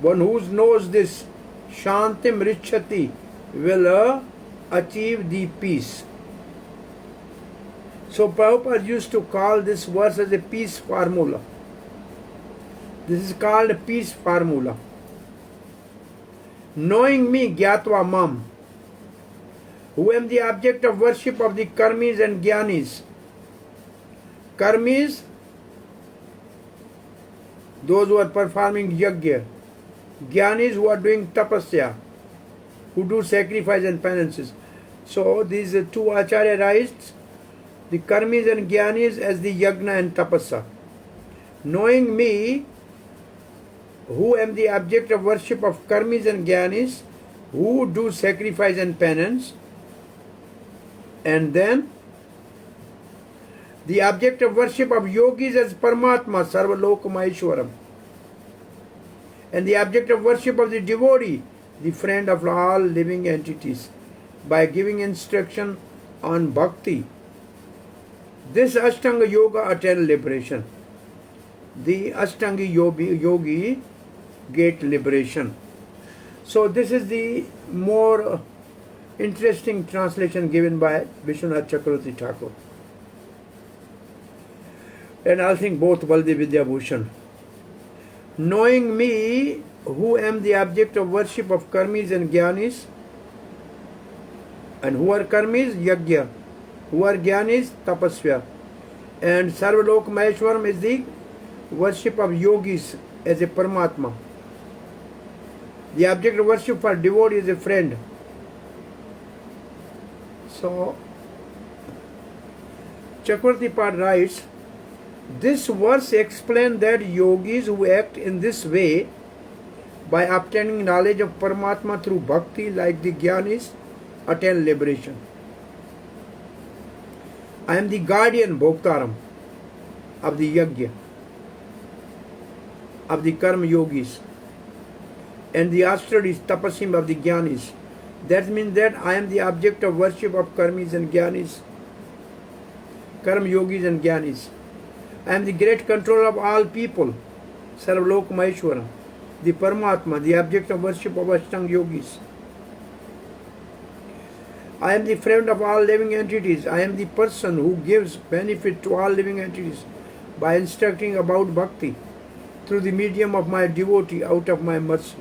one who knows this, Shantim Richati, will achieve the peace. So Prabhupada used to call this verse as a peace formula. This is called a peace formula. Knowing me, Gyatva Mam, who am the object of worship of the Karmis and Gyanis. Karmis, those who are performing yajna. Gyanis, who are doing tapasya, who do sacrifice and penances. So these two acharya writes, the Karmis and Gyanis as the yajna and tapasya. Knowing me, who am the object of worship of Karmis and Gyanis, who do sacrifice and penance, and then the object of worship of yogis as Paramatma, Sarvalok Maheshwaram, and the object of worship of the devotee, the friend of all living entities, by giving instruction on bhakti. This Ashtanga Yoga attain liberation. The Ashtanga Yogi get liberation. So this is the more interesting translation given by Vishwanath Chakravarti Thakur. And I think both Baldi Vidyabhushan. Knowing me, who am the object of worship of Karmis and Gyanis, and who are Karmis? Yajna. Who are Gyanis? Tapasya. And Sarvalok Maheshwaram is the worship of yogis as a Paramatma. The object of worship for devotee is a friend. So, Chakravarti Pad writes, this verse explains that yogis who act in this way by obtaining knowledge of Paramatma through bhakti like the Gyanis attain liberation. I am the guardian Bhoktaram of the Yajna, of the Karma Yogis, and the Astradis Tapasim of the Gyanis. That means that I am the object of worship of Karmis and Gyanis, Karma Yogis and Gyanis. I am the great controller of all people, Sarvalok Maheshwara, the Paramatma, the object of worship of Ashtanga Yogis. I am the friend of all living entities. I am the person who gives benefit to all living entities by instructing about bhakti through the medium of my devotee out of my mercy.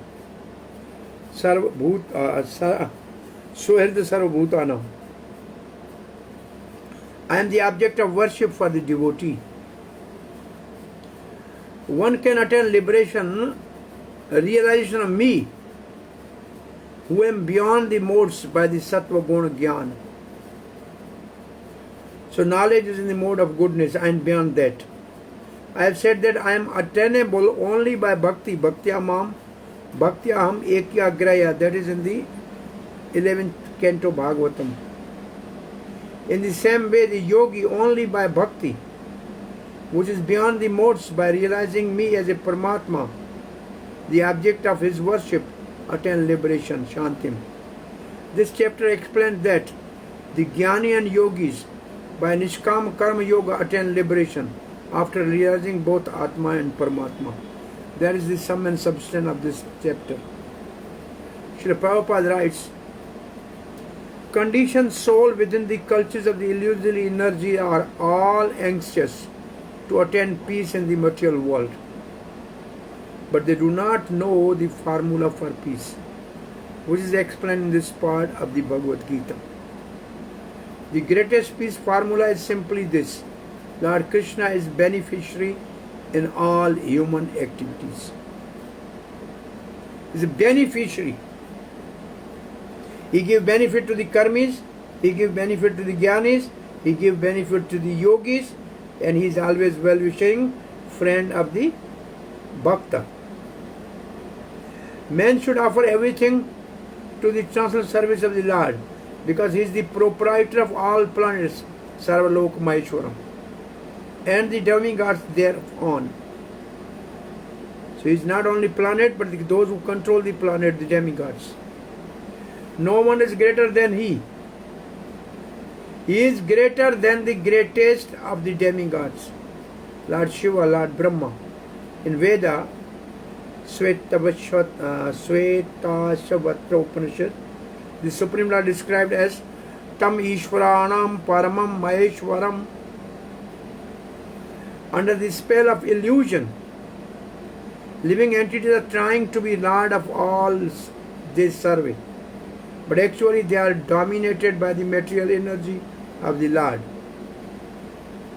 Sarvabhut, Suhirda Sarvabhutana. I am the object of worship for the devotee. One can attain liberation, realization of me, who am beyond the modes by the Sattva Guna Jnana. So knowledge is in the mode of goodness and beyond that. I have said that I am attainable only by bhakti, bhaktyamam, bhaktyaham ekyagraya, that is in the 11th canto Bhagavatam. In the same way, the yogi only by bhakti, which is beyond the modes, by realizing me as a Paramatma, the object of his worship, attain liberation, Shantim. This chapter explains that the Jnani and Yogis by Nishkam Karma Yoga attain liberation after realizing both Atma and Paramatma. That is the sum and substance of this chapter. Srila Prabhupada writes, conditioned soul within the cultures of the illusory energy are all anxious to attain peace in the material world. But they do not know the formula for peace, which is explained in this part of the Bhagavad Gita. The greatest peace formula is simply this: Lord Krishna is beneficiary in all human activities. He is a beneficiary. He gives benefit to the karmis, he gives benefit to the jnanis, he gives benefit to the yogis, and he is always well-wishing friend of the bhakta. Men should offer everything to the transcendental service of the Lord. because he is the proprietor of all planets, Sarvaloka Maheshwaram, and the demigods thereon. So he is not only planet, but those who control the planet, the demigods. No one is greater than he. He is greater than the greatest of the demigods, Lord Shiva, Lord Brahma. In Veda, Shvetashvatra Upanishad, the Supreme Lord described as Tam Ishwaranam Paramam Maheshwaram. Under the spell of illusion, living entities are trying to be Lord of all they survey, but actually they are dominated by the material energy of the Lord.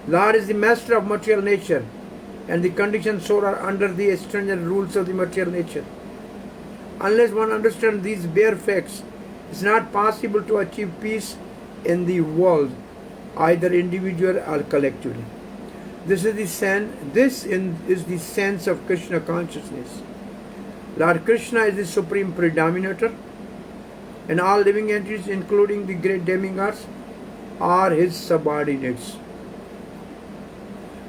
Lord is the master of material nature, and the conditioned soul are under the stringent rules of the material nature. Unless one understands these bare facts, it is not possible to achieve peace in the world, either individual or collectively. This is the sense of Krishna consciousness. Lord Krishna is the supreme predominator, and all living entities, including the great demigods, are his subordinates.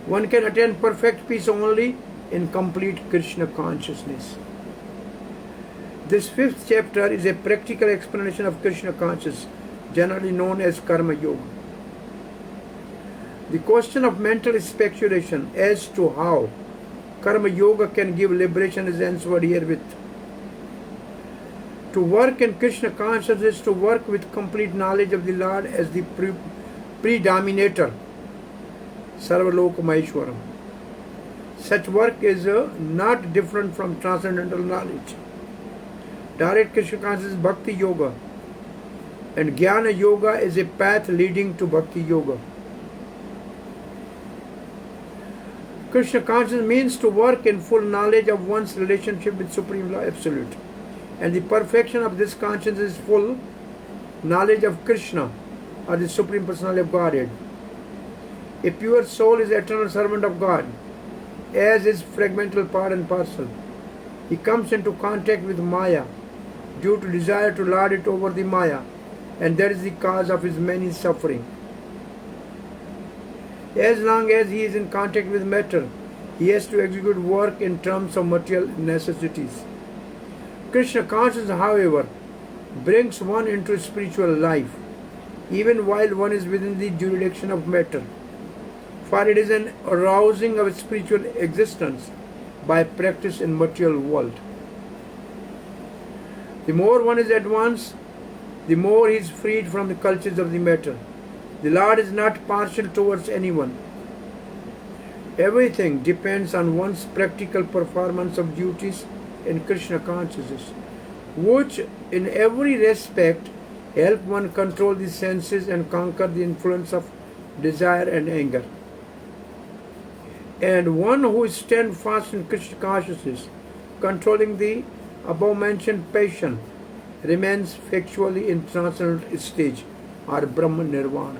One can attain perfect peace only in complete Krishna consciousness. This 5th chapter is a practical explanation of Krishna consciousness, generally known as Karma Yoga. The question of mental speculation as to how Karma Yoga can give liberation is answered herewith. To work in Krishna consciousness is to work with complete knowledge of the Lord as the predominator, Sarvaloka Maheshwaram. Such work is not different from transcendental knowledge. Direct Krishna consciousness is Bhakti Yoga, and Jnana Yoga is a path leading to Bhakti Yoga. Krishna consciousness means to work in full knowledge of one's relationship with Supreme Law Absolute, and the perfection of this consciousness is full knowledge of Krishna, or the Supreme Personality of Godhead. A pure soul is eternal servant of God, as is fragmental part and parcel. He comes into contact with Maya due to desire to lord it over the Maya, and that is the cause of his many suffering. As long as he is in contact with matter, he has to execute work in terms of material necessities. Krishna consciousness, however, brings one into spiritual life, even while one is within the jurisdiction of matter, for it is an arousing of spiritual existence by practice in material world. The more one is advanced, the more he is freed from the cultures of the matter. The Lord is not partial towards anyone. Everything depends on one's practical performance of duties in Krishna consciousness, which in every respect help one control the senses and conquer the influence of desire and anger. And one who stands fast in Krishna consciousness, controlling the above mentioned passion, remains factually in transcendental stage, or Brahma Nirvana.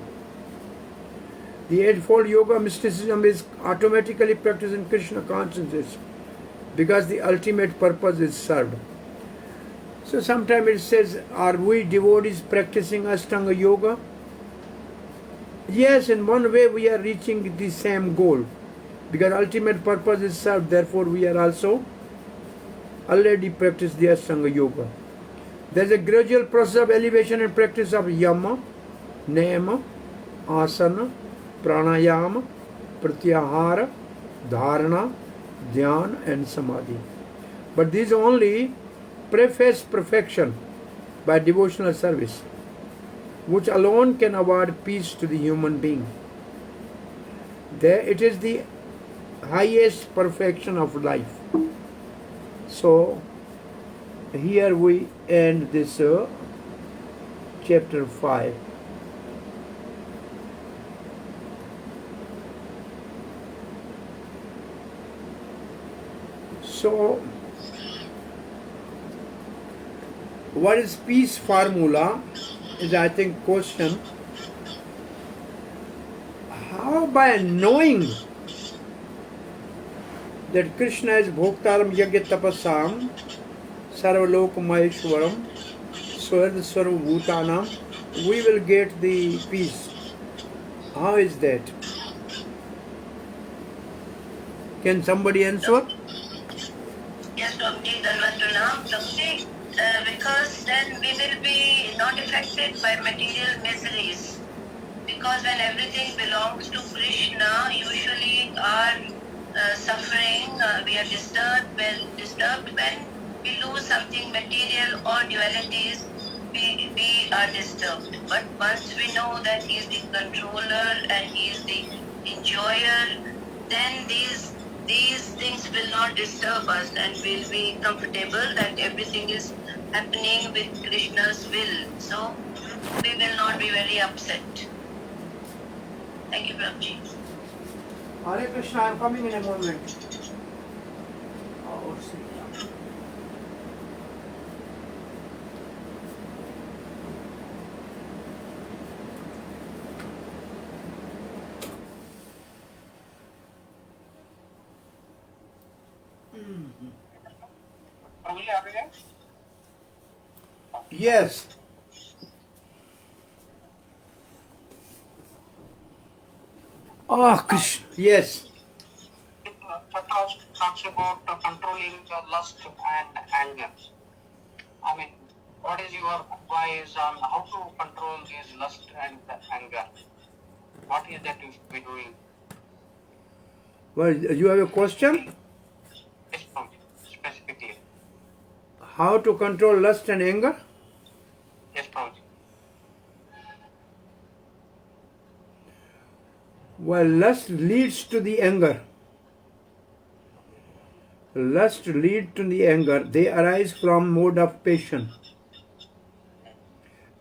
The Eightfold Yoga mysticism is automatically practiced in Krishna consciousness because the ultimate purpose is served. So sometimes it says, are we devotees practicing Ashtanga Yoga? Yes, in one way we are reaching the same goal, because ultimate purpose is served. Therefore we are also already practice the Ashtanga Yoga. There is a gradual process of elevation and practice of Yama, Niyama, Asana, Pranayama, Pratyahara, Dharana, Dhyan and Samadhi. But these only preface perfection by devotional service, which alone can award peace to the human being. There it is the highest perfection of life. So here we end this chapter 5. So, what is peace formula is, I think, question. How by knowing that Krishna is Bhoktaram Yagya Tapasam Sarvalok Maheshwaram Swarda Sarva Bhutanam we will get the peace. How is that? Can somebody answer? Yes, Swamiji, Dhanvatana. Swamiji, because then we will be not affected by material miseries. Because when everything belongs to Krishna, usually our suffering, we are disturbed when we lose something material or dualities, we are disturbed. But once we know that he is the controller and he is the enjoyer, then these things will not disturb us and we'll be comfortable that everything is happening with Krishna's will. So we will not be very upset. Thank you, Prabhuji. Hare Krishna, I am coming in a moment. Oh, Sri Ram. Prabhuji, are you there? Yes. Ah, Krishna. Yes. Chapter talks about controlling the lust and anger. I mean, what is your advice on how to control these lust and anger? What is that you should be doing? Well, you have a question? Yes, Prabhuji, specifically. How to control lust and anger? Yes, Prabhuji. Well, lust leads to the anger. Lust lead to the anger. They arise from mode of passion.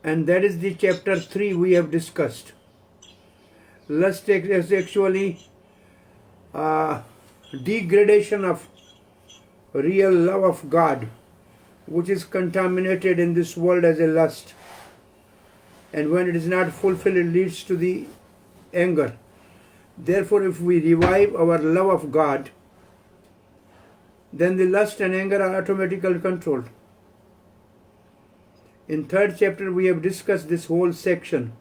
And that is the chapter 3 we have discussed. Lust is actually degradation of real love of God, which is contaminated in this world as a lust. And when it is not fulfilled, it leads to the anger. Therefore, if we revive our love of God, then the lust and anger are automatically controlled. In 3rd chapter, we have discussed this whole section.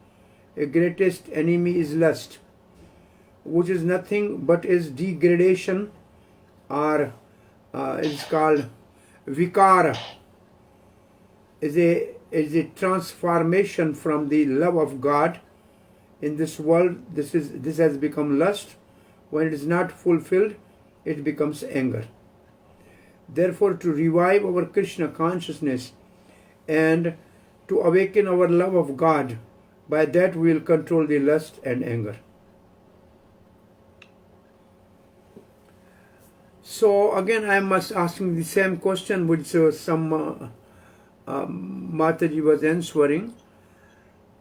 A greatest enemy is lust, which is nothing but is degradation, or is called vikara, is a transformation from the love of God in this world. This has become lust. When it is not fulfilled, it becomes anger. Therefore, to revive our Krishna consciousness and to awaken our love of God, by that we will control the lust and anger. So again, I am asking the same question which some Mataji was answering.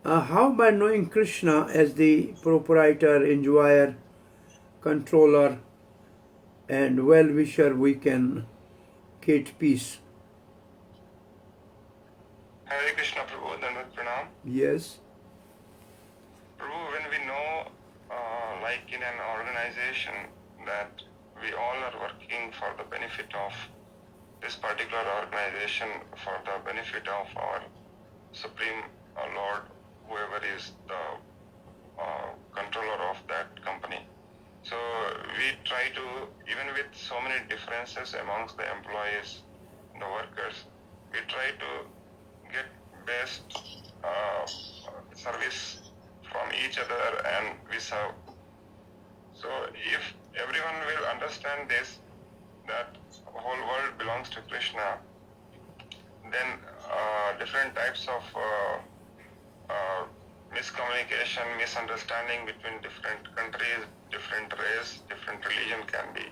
How by knowing Krishna as the proprietor, enjoyer, controller, and well-wisher, we can get peace? Hare Krishna Prabhu, Dandavat Pranam. Yes. Prabhu, when we know, like in an organization, that we all are working for the benefit of this particular organization, for the benefit of our Supreme Lord, whoever is the controller of that company. So we try to, even with so many differences amongst the employees, the workers, we try to get best service from each other and we serve. So if everyone will understand this, that whole world belongs to Krishna, then different types of miscommunication, misunderstanding between different countries, different race, different religion can be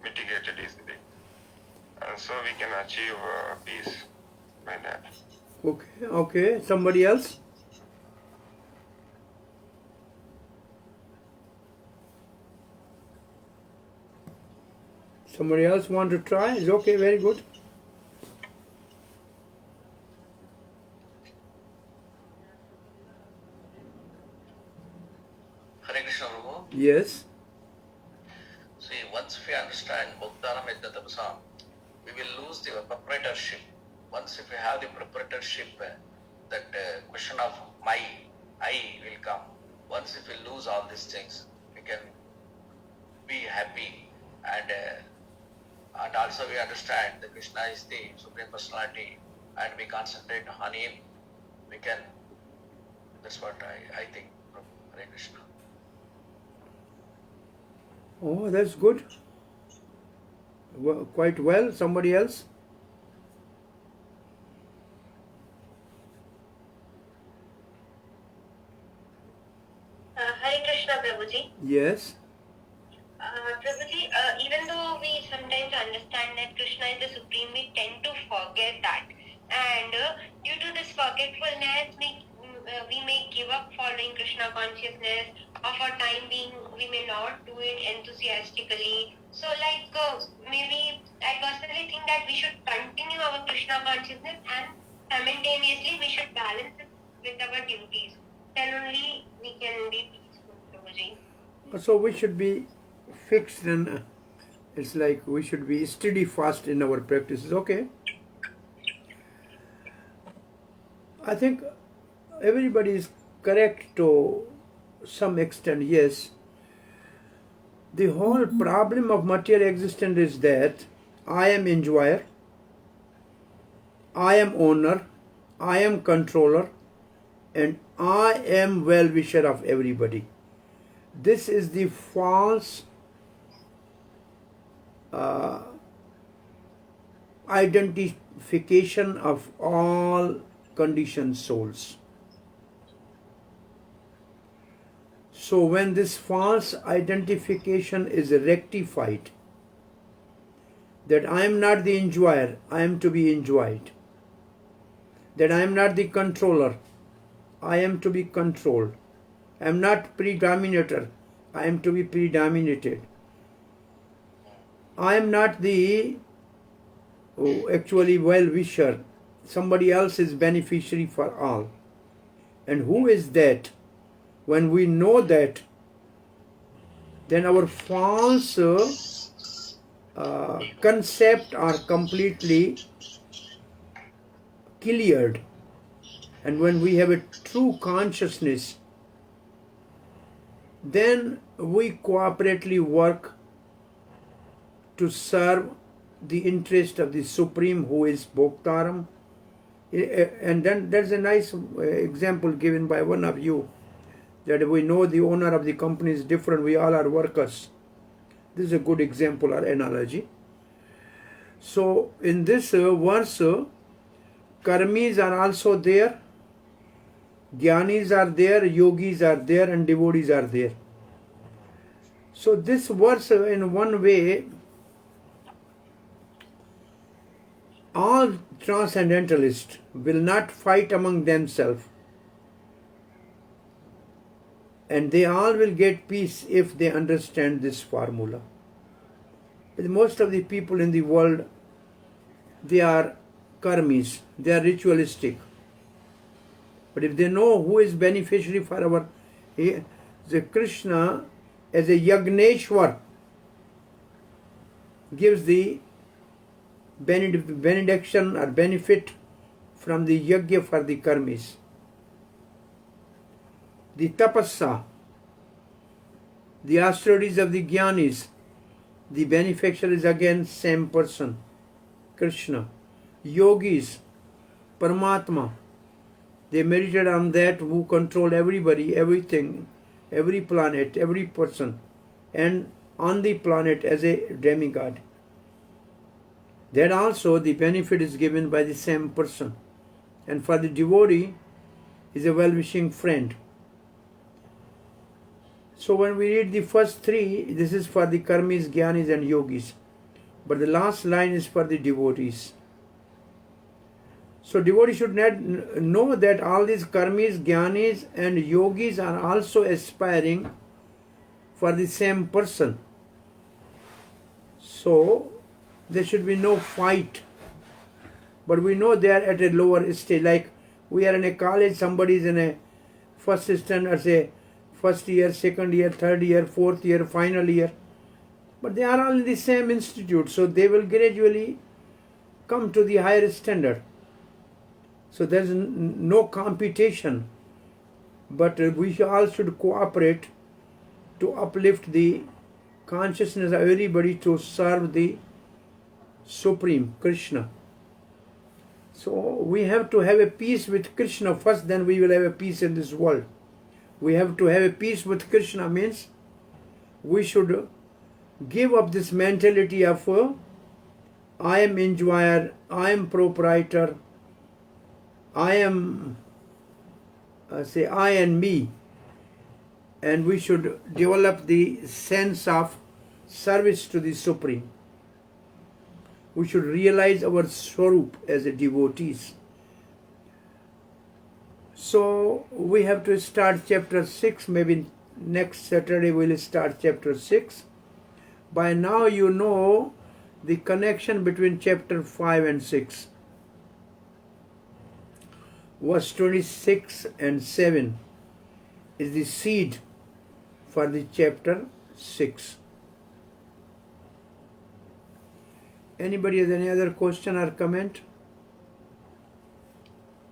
mitigated easily. And so we can achieve peace by that. Okay. Somebody else? Somebody else want to try? It's okay, very good. Hare Krishna Prabhu. Yes. See, once we understand Bhaktaram Yajnatapasam, we will lose the proprietorship. Once if we have the proprietorship, that question of my, I will come. Once if we lose all these things, we can be happy, and also we understand that Krishna is the Supreme Personality, and we concentrate on Him. We can. That's what I think from Hare Krishna. Oh, that's good. Well, quite well. Somebody else? Hare Krishna, Prabhuji. Yes. Prabhuji, even though we sometimes understand that Krishna is the Supreme, we tend to forget that. And due to this forgetfulness, we may give up following Krishna consciousness, or for time being, we may not do it enthusiastically. So, maybe I personally think that we should continue our Krishna consciousness, and simultaneously we should balance it with our duties. Then only we can be peaceful, Prabhuji. So we should be fixed, and it's like we should be steadfast in our practices. Okay. I think everybody is correct to some extent, yes. The whole problem of material existence is that I am enjoyer, I am owner, I am controller, and I am well-wisher of everybody. This is the false identification of all conditioned souls. So when this false identification is rectified, that I am not the enjoyer, I am to be enjoyed, that I am not the controller, I am to be controlled, I am not predominator, I am to be predominated, I am not the actually well-wisher, somebody else is beneficiary for all. And who is that? When we know that, then our false concept are completely cleared. And when we have a true consciousness, then we cooperatively work to serve the interest of the Supreme, who is Bhoktaram. And then there's a nice example given by one of you, that we know the owner of the company is different, we all are workers. This is a good example or analogy. So in this verse, karmis are also there, jnanis are there, yogis are there, and devotees are there. So this verse, in one way, all transcendentalists will not fight among themselves, and they all will get peace if they understand this formula. But most of the people in the world, they are karmis, they are ritualistic. But if they know who is beneficiary for our, the Krishna as a Yagneshwar gives the benediction or benefit from the yajna for the karmis. The tapassa, the austerities of the jnanis, the beneficiary is again same person, Krishna. Yogis, Paramatma, they meditate on that who control everybody, everything, every planet, every person, and on the planet as a demigod. That also the benefit is given by the same person. And for the devotee is a well-wishing friend. So when we read the first three, this is for the karmis, jnanis and yogis. But the last line is for the devotees. So devotees should not know that all these karmis, jnanis and yogis are also aspiring for the same person. So there should be no fight. But we know they are at a lower stage. Like we are in a college, somebody is in a first standard, say first year, second year, third year, fourth year, final year. But they are all in the same institute, so they will gradually come to the higher standard. So there is no competition but we all should cooperate to uplift the consciousness of everybody to serve the Supreme Krishna. So we have to have a peace with Krishna first, then we will have a peace in this world. We have to have a peace with Krishna means we should give up this mentality of I am enjoyer, I am proprietor, I am I and me, and we should develop the sense of service to the Supreme. We should realize our swarup as a devotees. So we have to start chapter 6, maybe next Saturday we will start chapter 6. By now you know the connection between chapter 5 and 6. Verse 26 and 7 is the seed for the chapter 6. Anybody has any other question or comment?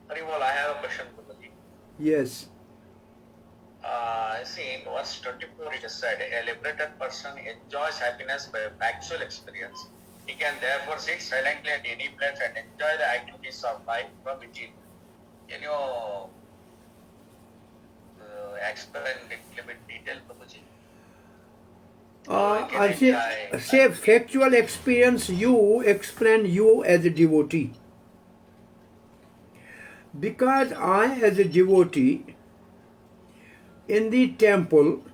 Harival, I have a question, Prabhuji. Yes. See, in verse 24 it is said, a liberated person enjoys happiness by factual experience. He can therefore sit silently at any place and enjoy the activities of life from within. Can you explain it a little bit detail, Prabhuji? I say factual experience, you explain you as a devotee. Because I as a devotee in the temple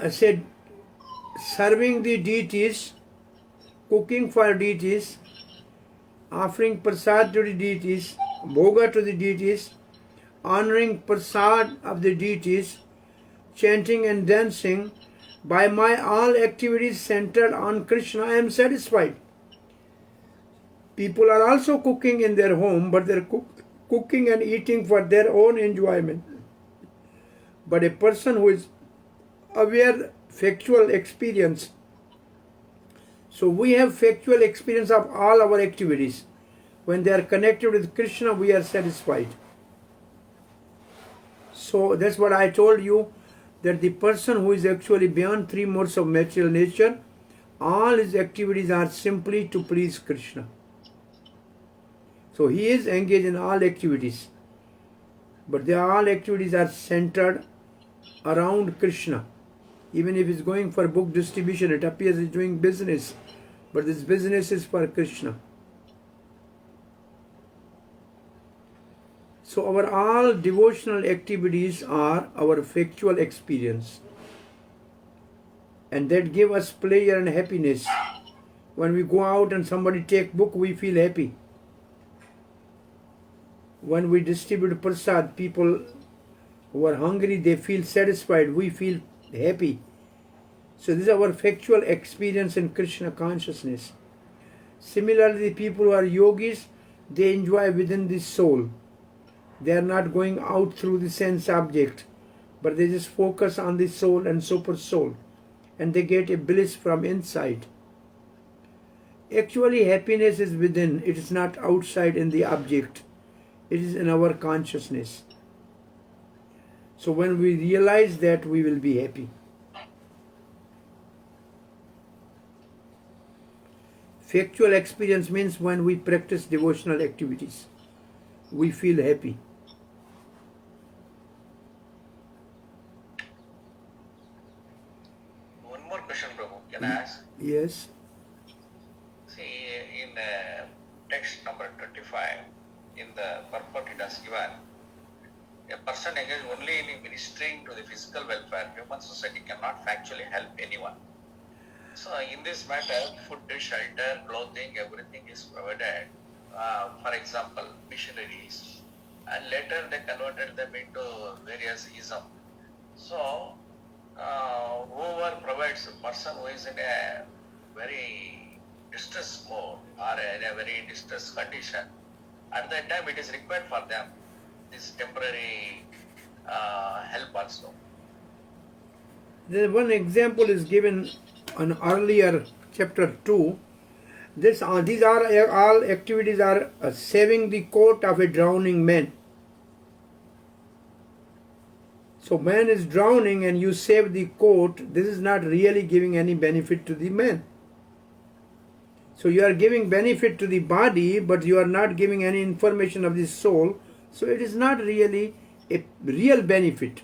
said serving the deities, cooking for deities, offering prasad to the deities, bhoga to the deities, honoring prasad of the deities, chanting and dancing, by my all activities centered on Krishna, I am satisfied. People are also cooking in their home, but they're cooking and eating for their own enjoyment. But a person who is aware factual experience, so we have factual experience of all our activities. When they are connected with Krishna, we are satisfied. So that's what I told you, that the person who is actually beyond three modes of material nature, all his activities are simply to please Krishna. So he is engaged in all activities, but all activities are centered around Krishna. Even if he's going for book distribution, it appears he's doing business, but this business is for Krishna. So our all devotional activities are our factual experience, and that give us pleasure and happiness. When we go out and somebody take book, we feel happy. When we distribute prasad, people who are hungry, they feel satisfied, we feel happy. So this is our factual experience in Krishna consciousness. Similarly, the people who are yogis, they enjoy within the soul. They are not going out through the sense object, but they just focus on the soul and super soul, and they get a bliss from inside. Actually, happiness is within, it is not outside in the object. It is in our consciousness. So when we realize that, we will be happy. Factual experience means when we practice devotional activities, we feel happy. One more question, Prabhu, can I ask? Yes. See, in text number 25, in the purport it has given, a person engaged only in ministering to the physical welfare, human society cannot factually help anyone. So in this matter, food, shelter, clothing, everything is provided. For example, missionaries, and later they converted them into various ism. So whoever provides a person who is in a very distress mode or in a very distress condition, at that time it is required for them this temporary help also. The one example is given on earlier chapter 2. These are all activities are saving the coat of a drowning man. So man is drowning and you save the coat, this is not really giving any benefit to the man. So you are giving benefit to the body, but you are not giving any information of the soul. So it is not really a real benefit.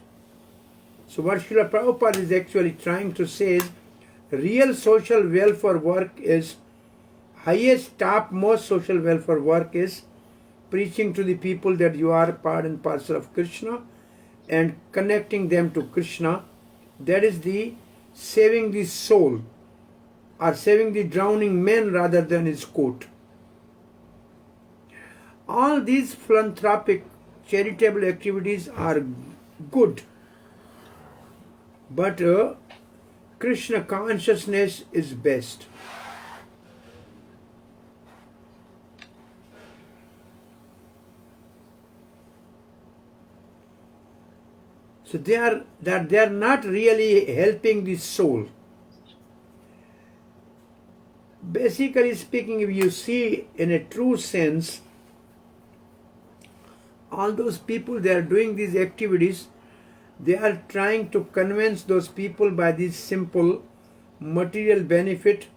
So what Srila Prabhupada is actually trying to say is, real social welfare work is, highest, topmost social welfare work is preaching to the people that you are part and parcel of Krishna and connecting them to Krishna. That is the saving the soul, or saving the drowning man rather than his coat. All these philanthropic, charitable activities are good, but Krishna consciousness is best. So they are not really helping the soul. Basically speaking, if you see in a true sense, all those people, they are doing these activities, they are trying to convince those people by this simple material benefit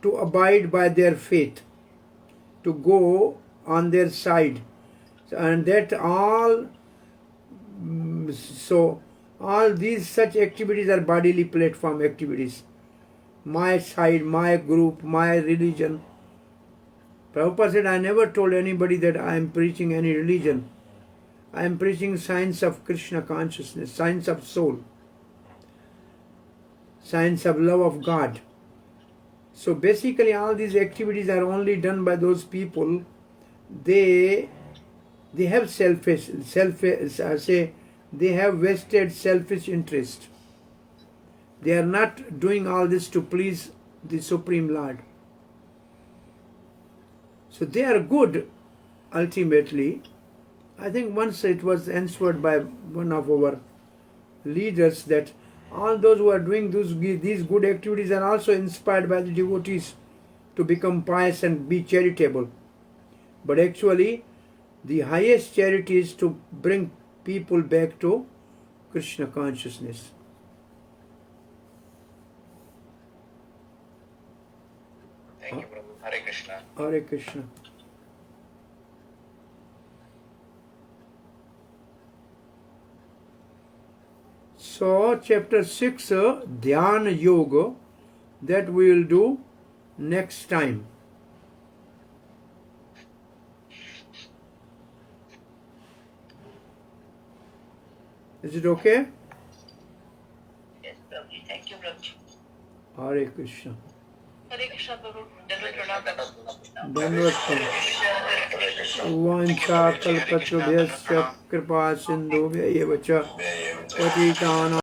to abide by their faith, to go on their side. And that all, so all these such activities are bodily platform activities. My side, my group, my religion. Prabhupada said, I never told anybody that I am preaching any religion. I am preaching science of Krishna consciousness, science of soul, science of love of God. So basically all these activities are only done by those people, they have they have vested selfish interest. They are not doing all this to please the Supreme Lord. So they are good ultimately. I think once it was answered by one of our leaders that all those who are doing these good activities are also inspired by the devotees to become pious and be charitable. But actually, the highest charity is to bring people back to Krishna consciousness. Thank you, Prabhu. Hare Krishna. Hare Krishna. So, chapter 6, Dhyana Yoga, that we will do next time. Is it okay? Yes, Prabhuji. Thank you, Prabhuji. Hare Krishna. Hare Krishna, Prabhu. Dandavat pranam. Dandavat Vancha kalpatrubhyasya kripa sindhubhya eva cha patitanam